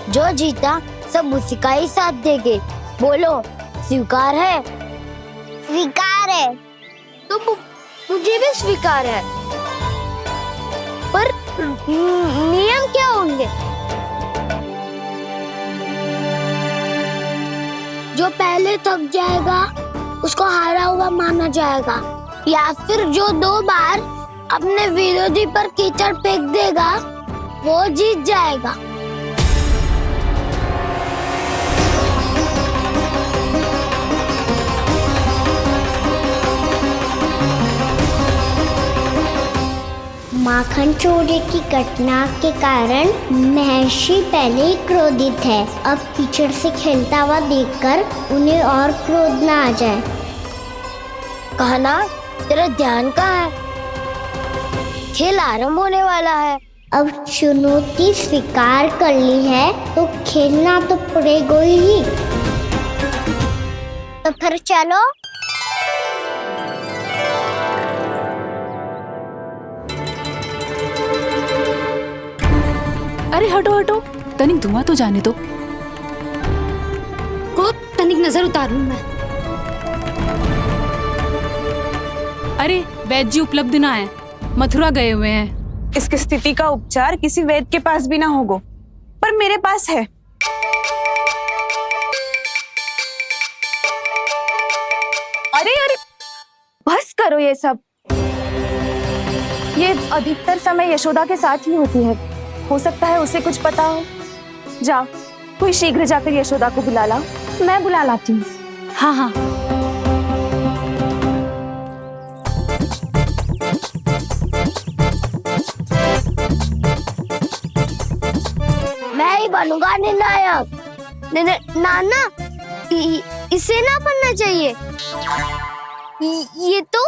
जो जीता सब उसी का ही साथ देंगे। बोलो स्वीकार है? स्वीकार है। तो मुझे भी स्वीकार है, पर नियम क्या होंगे? जो पहले थक जाएगा उसको हारा हुआ माना जाएगा, या फिर जो 2 बार अपने विरोधी पर कीचड़ फेंक देगा वो जीत जाएगा। माखन चोरी की घटना के कारण महर्षि पहले ही क्रोधित है। अब कीचड़ से खेलता हुआ देखकर उन्हें और क्रोध ना आ जाए। कान्हा तेरा ध्यान कहाँ है? खेल आरंभ होने वाला है। अब चुनौती स्वीकार कर ली है तो खेलना तो पड़ेगा ही। तो फिर चलो। अरे हटो हटो, तनिक धुआं तो जाने दो। को तनिक नजर उतार लूं मैं। अरे वैद्य जी उपलब्ध ना है, मथुरा गए हुए हैं। इसकी स्थिति का उपचार किसी वैद्य के पास भी ना होगा, पर मेरे पास है। अरे अरे बस करो ये सब। ये अधिकतर समय यशोदा के साथ ही होती है। हो सकता है उसे कुछ पता हो। जा, कोई शीघ्र जाकर यशोदा को बुला ला। मैं बुला लाती हूँ। हाँ हाँ। मैं ही बनूंगा निर्णायक। नाना इसे ना बनना चाहिए। ये तो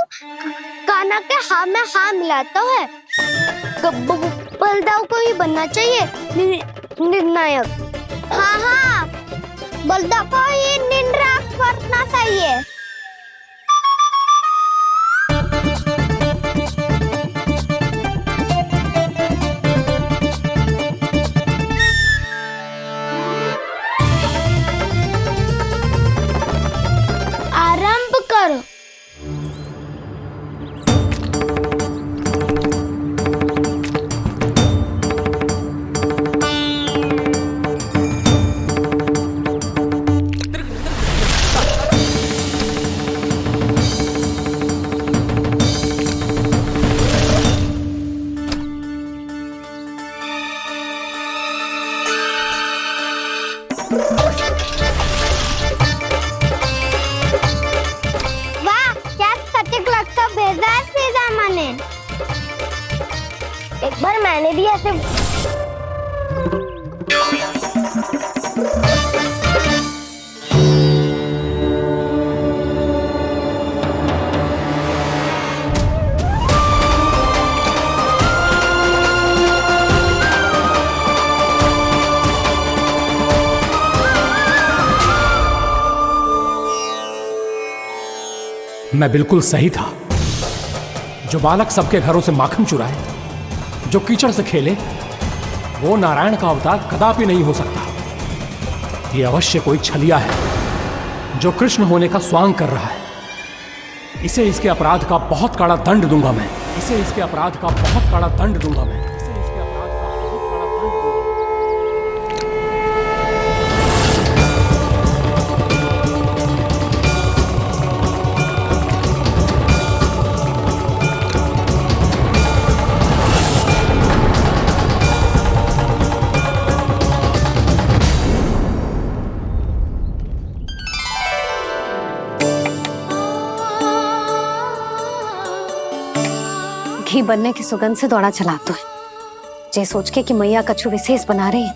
कान्हा के हाँ में हाँ मिलाता है। बलदाव को ही बनना चाहिए निर्णायक। हाँ हाँ, बोलता ये निंद्रा करना चाहिए। आरंभ करो। वाह क्या सटीक लगता भेजा है सीधा मैंने। एक बार मैंने भी ऐसे मैं बिल्कुल सही था। जो बालक सबके घरों से माखन चुराए, जो कीचड़ से खेले, वो नारायण का अवतार कदापि नहीं हो सकता। ये अवश्य कोई छलिया है जो कृष्ण होने का स्वांग कर रहा है। इसे इसके अपराध का बहुत कड़ा दंड दूंगा मैं। इसे इसके अपराध का बहुत कड़ा दंड दूंगा मैं। घी बनने की सुगंध से दौड़ा चला तो है, जे सोच के कि मैया कछु विशेष बना रही है,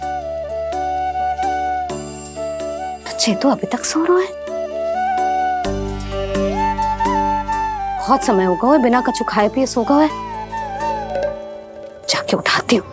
तो चे तो अभी तक सो रहा है। बहुत समय हो गया है बिना कछु खाए पिए सो गया है। जाके उठाती हूँ।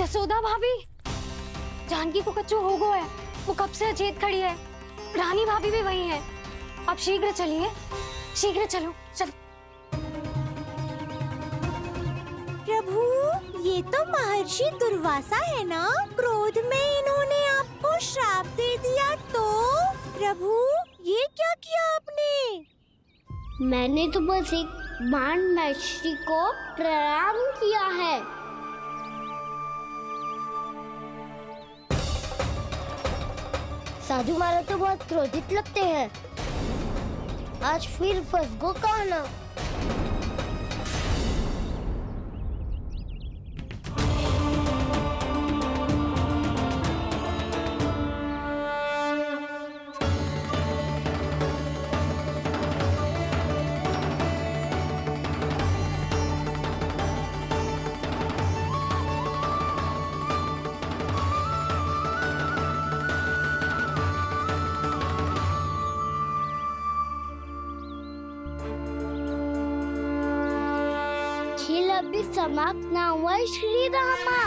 जसोदा भाभी, जानकी को कच्चू हो गया है। वो कब से अचेत खड़ी है। रानी भाभी भी वही है। आप शीघ्र चलिए, शीघ्र चलो चलो। प्रभु ये तो महर्षि दुर्वासा है ना? क्रोध में इन्होंने आपको श्राप दे दिया तो? प्रभु ये क्या किया आपने? मैंने तो बस एक बाण महर्षि को प्रणाम किया है। साधु महाराज तो बहुत क्रोधित लगते हैं। आज फिर फंस गो कहना। खेल अभी समाप्त ना हुआ श्री रामा,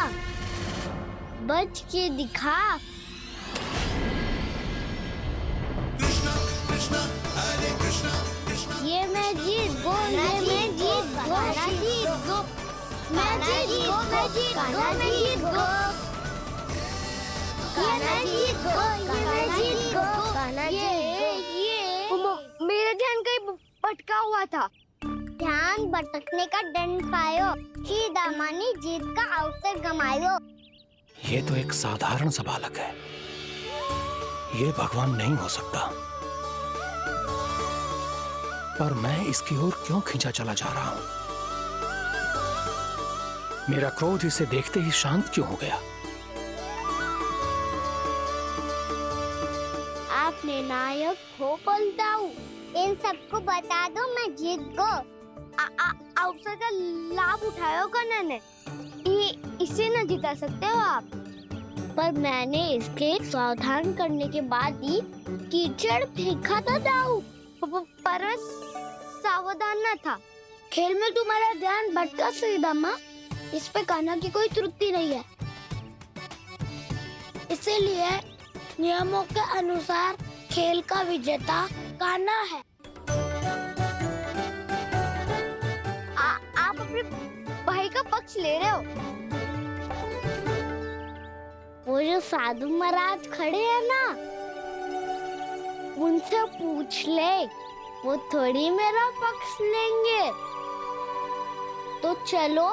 बच के दिखा। जीत गो, मैं जीत गो, मैं जीत गो, मैं जीत गो, मैं जीत गो, मैं जीत गो, मैं जीत गो, मैं जीत गो, ये मेरा ध्यान कहीं भटका हुआ था। ध्यान भटकने का दंड पायो, सीधा मानी जीत का अवसर गमायो। ये तो एक साधारण सा बालक है, ये भगवान नहीं हो सकता। पर मैं इसकी ओर क्यों खींचा चला जा रहा हूं? मेरा क्रोध इसे देखते ही शांत क्यों हो गया? आपने नायक हो बोलता हूँ, इन सबको बता दो मैं जीत गो। अवसर का लाभ उठायो कन्या ने, इसे न जिता सकते हो आप। पर मैंने इसके सावधान करने के बाद ही कीचड़ फेंका था दाऊ, पर सावधान न था। खेल में तुम्हारा ध्यान भटका श्रीदामा, इस पे कान्हा की कोई त्रुटि नहीं है। इसीलिए नियमों के अनुसार खेल का विजेता कान्हा है। आप अपने भाई का पक्ष ले रहे हो। वो जो साधु महाराज खड़े हैं ना, उनसे पूछ ले, वो थोड़ी मेरा पक्ष लेंगे। तो चलो।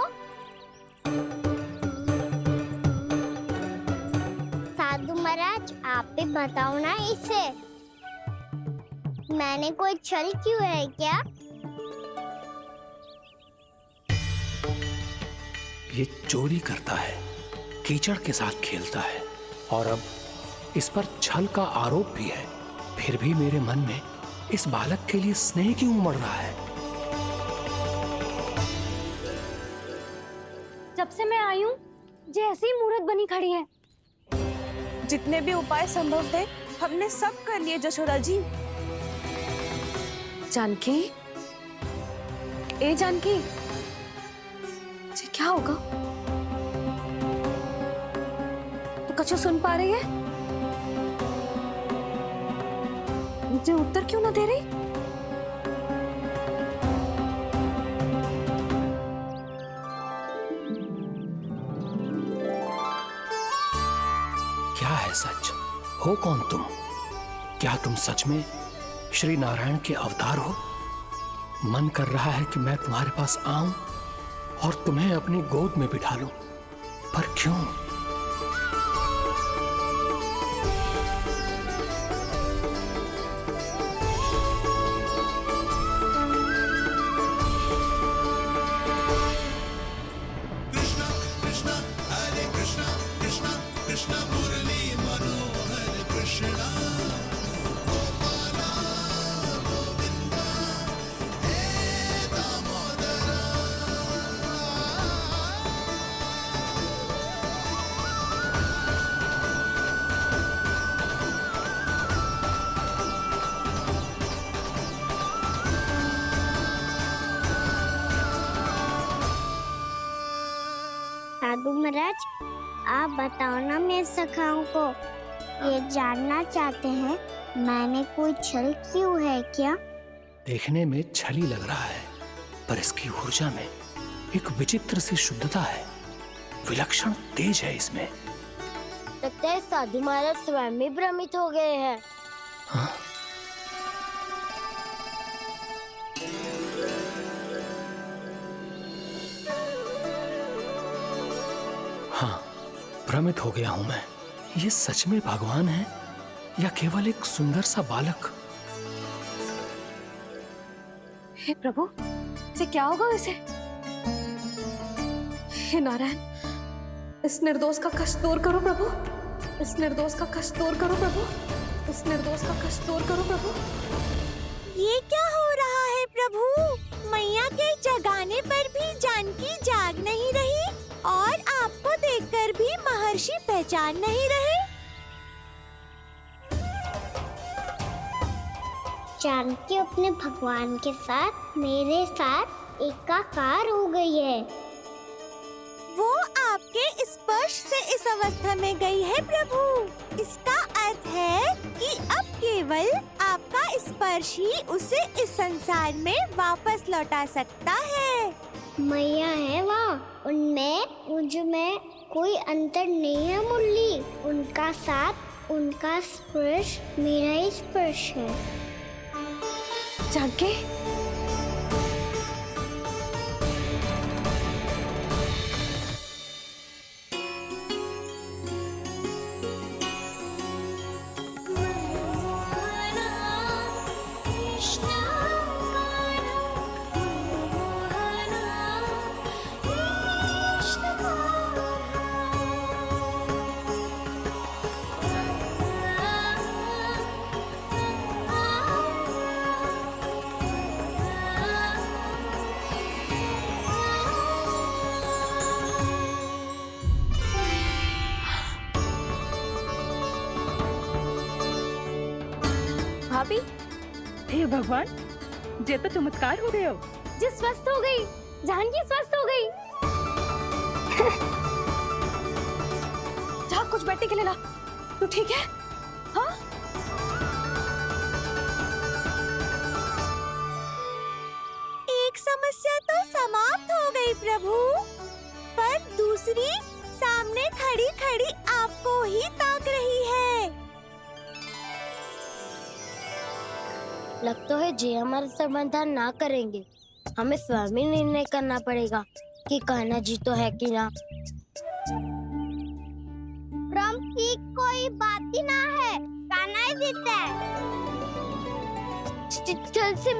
साधु महाराज आप भी बताओ ना इसे, मैंने कोई छल क्यों है क्या? ये चोरी करता है, कीचड़ के साथ खेलता है और अब इस पर छल का आरोप भी है। फिर भी मेरे मन में इस बालक के लिए स्नेह क्यों उमड़ रहा है? जब से मैं आई हूँ जैसी ही मूर्त बनी खड़ी है। जितने भी उपाय संभव थे हमने सब कर लिए जशोदा जी। जानकी, ए जानकी, ये क्या होगा? तो कछु सुन पा रही है? मुझे उत्तर क्यों ना दे रही? क्या है सच? हो कौन तुम? क्या तुम सच में श्री नारायण के अवतार हो? मन कर रहा है कि मैं तुम्हारे पास आऊं और तुम्हें अपनी गोद में बिठा लूं, पर क्यों? साधु महाराज आप बताओ ना मेरे सखाओं को, ये जानना चाहते हैं मैंने कोई छल क्यों है क्या? देखने में छली लग रहा है, पर इसकी ऊर्जा में एक विचित्र सी शुद्धता है, विलक्षण तेज है इसमें। लगता है साधु महाराज स्वयं भी भ्रमित हो गए हैं। हाँ? हाँ, भ्रमित हो गया हूं मैं। ये सच में भगवान है या केवल एक सुंदर सा बालक? हे प्रभु, ये क्या होगा वैसे? हे नारायण, इस निर्दोष का कष्ट दूर करो प्रभु, इस निर्दोष का कष्ट दूर करो प्रभु, इस निर्दोष का कष्ट दूर करो प्रभु। ये क्या हो रहा है प्रभु? मैया के जगाने पर भी जानकी जाग नहीं रही और आपको देखकर भी महर्षि पहचान नहीं रहे। जानकी अपने भगवान के साथ मेरे साथ एकाकार हो गई है। वो आपके स्पर्श से इस अवस्था में गई है प्रभु। इसका अर्थ है कि अब केवल आपका स्पर्श ही उसे इस संसार में वापस लौटा सकता है। मैया है वहाँ, उनमें मुझ में कोई अंतर नहीं है मुरली। उनका साथ, उनका स्पर्श मेरा ही स्पर्श है। जानकी, भाभी, हे भगवान, जे तो चमत्कार हो गए हो। जी स्वस्थ हो गई, जानकी स्वस्थ हो गई। जा कुछ बैठने के लिए ला। तू ठीक है? हाँ? एक समस्या तो समाप्त हो गई प्रभु, पर दूसरी सामने खड़ी खड़ी आपको ही ताक रही है। लग तो है जी हमारा समाधान ना करेंगे। हमें स्वयं ही निर्णय करना पड़ेगा कि कान्हा जी तो है कि ना। ब्रह्म की कोई बात ही ना है, कान्हा ही जीता है। चल से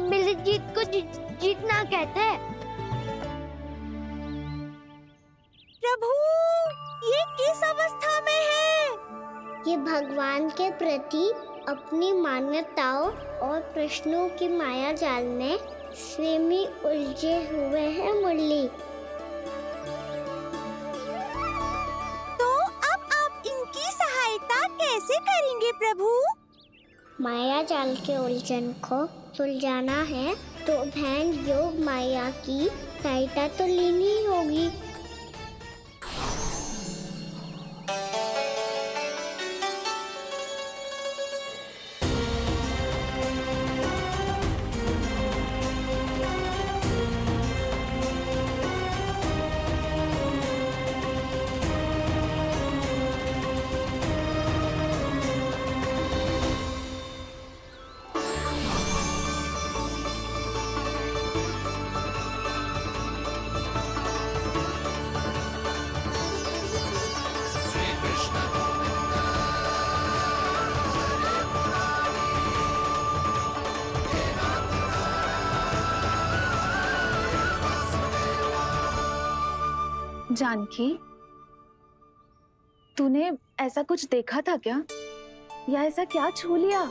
मिली जीत को जीतना कहते हैं। प्रभु, ये किस अवस्था में है? ये भगवान के प्रति अपनी मान्यताओं और प्रश्नों की माया जाल में स्वयं ही उलझे हुए हैं मुरली। तो अब आप इनकी सहायता कैसे करेंगे प्रभु? माया जाल के उलझन को सुलझाना है तो ध्यान योग माया की सहायता तो लेनी ही होगी। जानकी, तूने ऐसा कुछ देखा था क्या? या ऐसा क्या छू लिया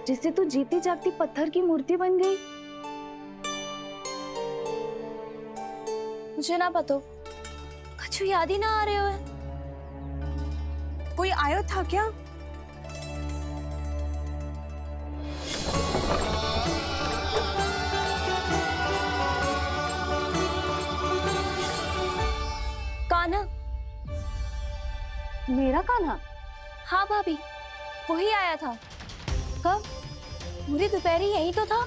जिससे तू जीती जागती पत्थर की मूर्ति बन गई? मुझे ना पता, कुछ याद ही ना आ रहे हो। कोई आयो था क्या? कान्हा, मेरा कान्हा? हाँ भाभी, वही आया था। कब? पूरी दोपहर यही तो था।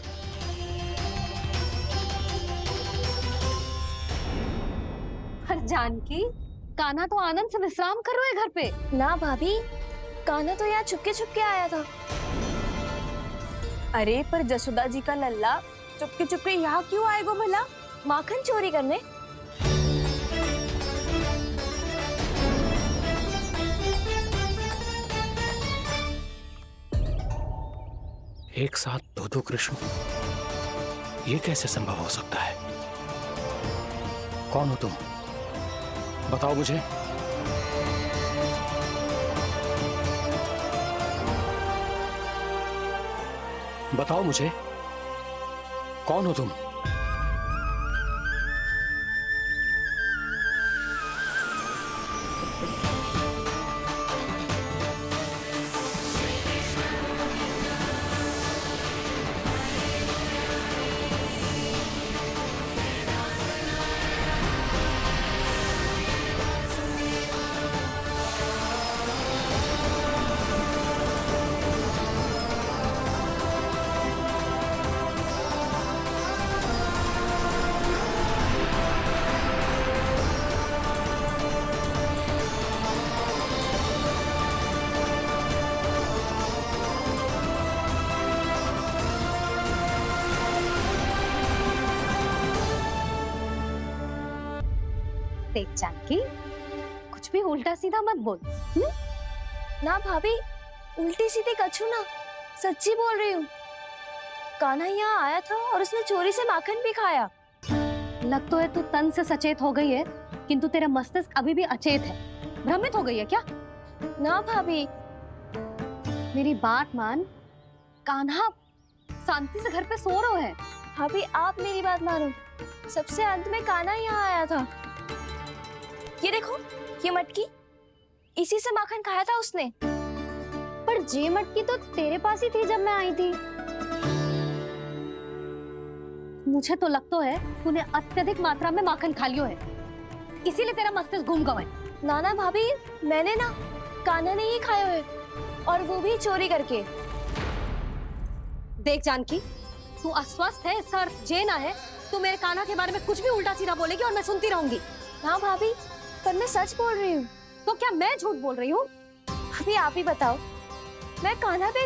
पर जानकी, कान्हा तो आनंद से विश्राम कर रहे घर पे। ना भाभी, कान्हा तो यहाँ छुपके छुपके आया था। अरे पर जसोदा जी का लल्ला चुपके चुपके यहाँ क्यों आएगा भला? माखन चोरी करने? एक साथ दो कृष्ण, ये कैसे संभव हो सकता है? कौन हो तुम? बताओ मुझे। बताओ मुझे, कौन हो तुम? देख जानकी, कुछ भी उल्टा सीधा मत बोल। ना भाभी, उल्टी सीधी कछु ना, सच्ची बोल रही हूँ। कान्हा यहाँ आया था और उसने चोरी से माखन भी खाया। लग तो है तू तन से सचेत हो गई है, किंतु तेरा मस्तिष्क अभी भी अचेत है। भ्रमित हो गई है क्या? ना भाभी, मेरी बात मान, कान्हा शांति से घर पे सो रहा है। भाभी आप मेरी बात मानो, सबसे अंत में कान्हा यहाँ आया था। ये देखो, ये मटकी, इसी से माखन खाया था उसने। पर जे मटकी तो तेरे पास ही थी जब मैं आई थी। मुझे तो लगता है तूने अत्यधिक मात्रा में माखन खा लियो है, इसीलिए तेरा मस्तिष्क घूम गया है। नाना भाभी, मैंने ना, कान्हा ने ही खाया है, और वो भी चोरी करके। देख जानकी, तू अस्वस्थ है, इसका अर्थ ये ना है तू मेरे कान्हा के बारे में कुछ भी उल्टा सीधा बोलेगी और मैं सुनती रहूंगी। ना भाभी, पर मैं सच बोल रही हूँ। तो क्या मैं झूठ बोल रही हूँ? भाभी आप ही बताओ, मैं कान्हा पे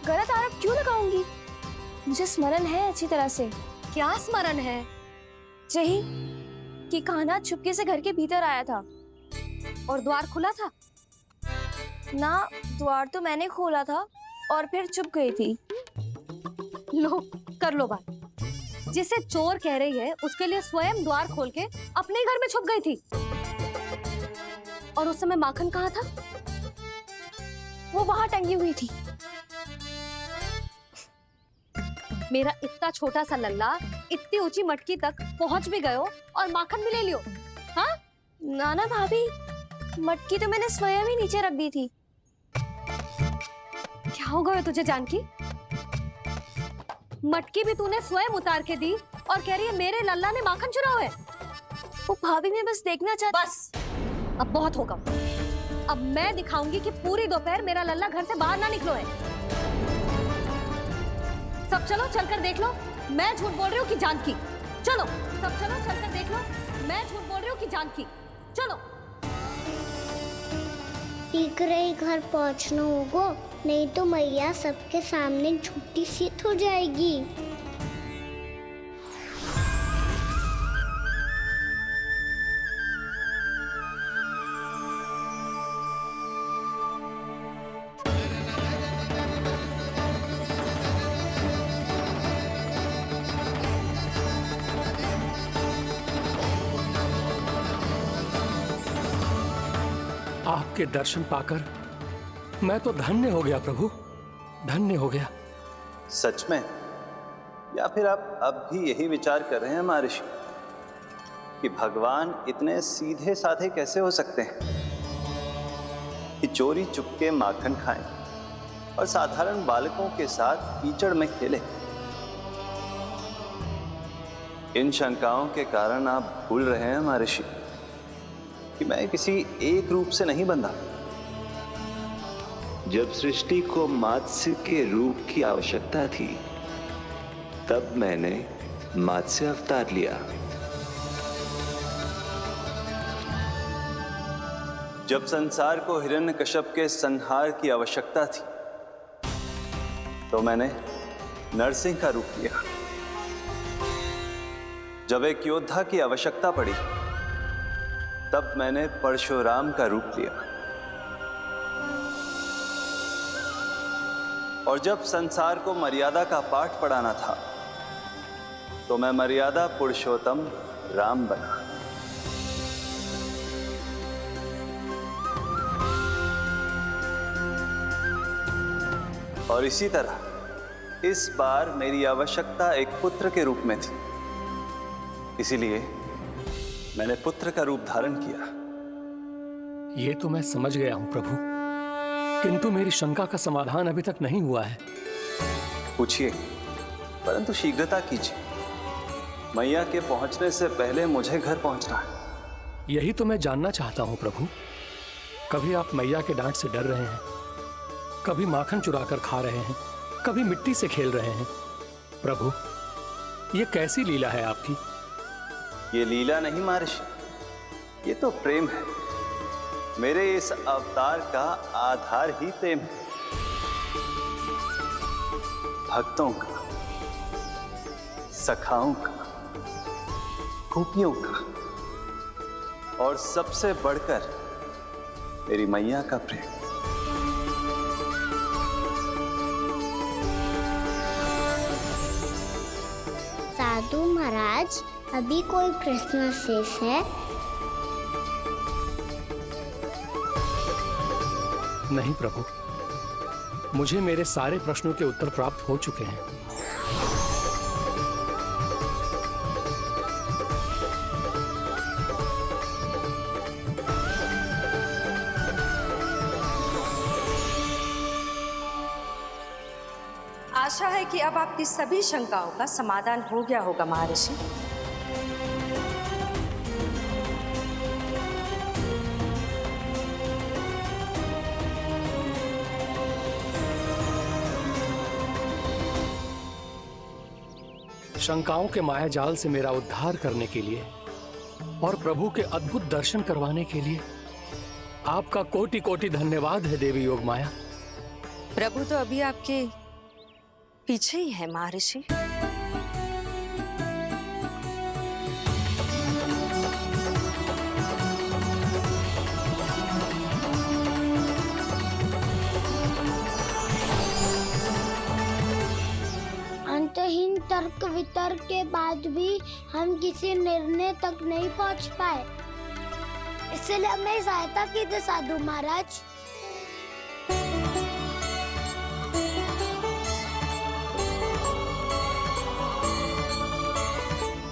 गलत आरोप क्यों लगाऊंगी? मुझे स्मरण है अच्छी तरह से। क्या स्मरण है? यही कि कान्हा चुपके से घर के भीतर आया था। और द्वार खुला था? ना, द्वार तो मैंने खोला था और फिर चुप गई थी। लो, कर लो बात। जिसे चोर कह रही है उसके लिए स्वयं द्वार खोल के अपने घर में छुप गई थी। और उस समय माखन कहाँ था? वो वहां टंगी हुई थी। मेरा इतना छोटा सा लल्ला इतनी ऊंची मटकी तक पहुंच भी गयो और माखन भी ले लियो। हाँ? नाना भाभी, मटकी तो मैंने स्वयं ही नीचे रख दी थी। क्या हो गया तुझे जानकी? मटकी भी तूने स्वयं उतार के दी और कह रही है मेरे लल्ला ने माखन चुराया है। वो भाभी मैं बस देखना चाहती। बस, अब बहुत होगा। अब मैं दिखाऊंगी कि पूरी दोपहर मेरा लल्ला घर से बाहर ना निकलो है। सब चलो, चलकर देख लो मैं झूठ बोल रही हूँ कि जानकी। चलो सब चलो, चलकर देख लो मैं झूठ बोल रही हूँ कि जानकी। चलो। शीघ्र ही घर पहुंचना होगा, नहीं तो मैया सबके सामने झूठी सिद्ध हो जाएगी। आपके दर्शन पाकर मैं तो धन्य हो गया प्रभु, धन्य हो गया। सच में? या फिर आप अब भी यही विचार कर रहे हैं महर्षि कि भगवान इतने सीधे साधे कैसे हो सकते हैं कि चोरी चुपके माखन खाएं और साधारण बालकों के साथ कीचड़ में खेलें? इन शंकाओं के कारण आप भूल रहे हैं महर्षि कि मैं किसी एक रूप से नहीं बंधा। जब सृष्टि को मात्स्य के रूप की आवश्यकता थी, तब मैंने मात्स्य अवतार लिया। जब संसार को हिरण्यकश्यप के संहार की आवश्यकता थी, तो मैंने नरसिंह का रूप लिया। जब एक योद्धा की आवश्यकता पड़ी, तब मैंने परशुराम का रूप लिया। और जब संसार को मर्यादा का पाठ पढ़ाना था, तो मैं मर्यादा पुरुषोत्तम राम बना। और इसी तरह इस बार मेरी आवश्यकता एक पुत्र के रूप में थी, इसीलिए मैंने पुत्र का रूप धारण किया। ये तो मैं समझ गया हूं प्रभु, किंतु मेरी शंका का समाधान अभी तक नहीं हुआ है। पूछिए, परंतु शीघ्रता कीजिए। मैया के पहुंचने से पहले मुझे घर पहुंचना है। यही तो मैं जानना चाहता हूं प्रभु। कभी आप मैया के डांट से डर रहे हैं, कभी माखन चुरा कर खा रहे हैं, कभी मिट्टी से खेल रहे हैं। प्रभु, ये कैसी लीला है आपकी? ये लीला नहीं महर्षि, ये तो प्रेम है। मेरे इस अवतार का आधार ही प्रेम है। भक्तों का, सखाओं का, गोपियों का और सबसे बढ़कर मेरी मैया का प्रेम। साधु महाराज, अभी कोई प्रश्न शेष है? नहीं प्रभु, मुझे मेरे सारे प्रश्नों के उत्तर प्राप्त हो चुके हैं। आशा है कि अब आपकी सभी शंकाओं का समाधान हो गया होगा महर्षि। शंकाओं के माया जाल से मेरा उद्धार करने के लिए और प्रभु के अद्भुत दर्शन करवाने के लिए आपका कोटि कोटि धन्यवाद है देवी योग माया। प्रभु तो अभी आपके पीछे ही है महर्षि। अंतहीन तर्क वितर्क के बाद भी हम किसी निर्णय तक नहीं पहुंच पाए, इसलिए हमें सहायता कीजिए साधु महाराज।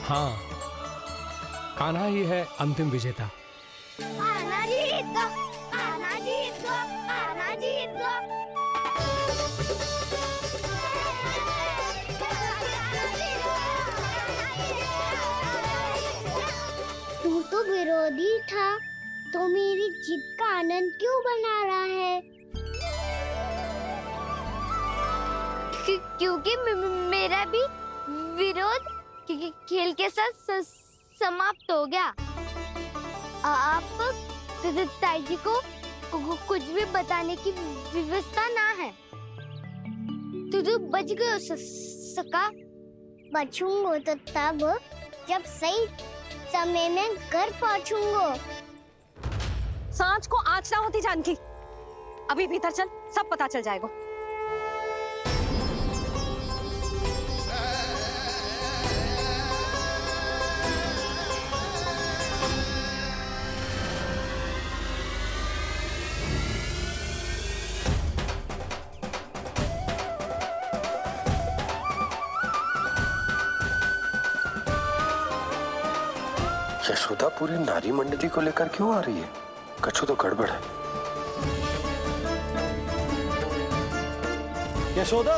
हाँ, कान्हा ही है अंतिम विजेता। आना जीत गो, आना जीत गो, आना जीत गो। तू तो विरोधी था, तो मेरी जीत का आनंद क्यों बना रहा है? क्योंकि मेरा भी विरोध खेल के साथ समाप्त हो गया। आप ताई जी को कुछ भी बताने की व्यवस्था ना है। तू बच गयो सका। बचूंगो तो तब जब सही समय में घर पहुंचूंगो। सांच को आँच ना होती जानकी। अभी भीतर चल, सब पता चल जाएगा। यशोदा पूरी नारी मंडली को लेकर क्यों आ रही है? कछु तो गड़बड़ है। यशोदा,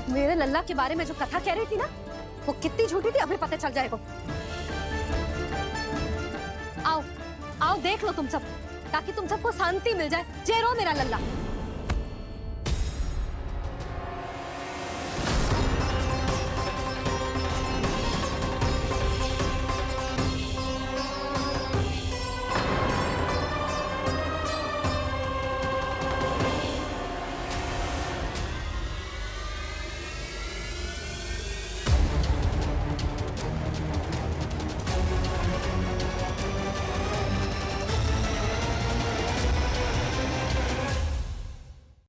मेरे लल्ला के बारे में जो कथा कह रही थी ना, वो कितनी झूठी थी अभी पता चल जाएगा। आओ आओ देख लो तुम सब, ताकि तुम सबको शांति मिल जाए। जय रो मेरा लल्ला।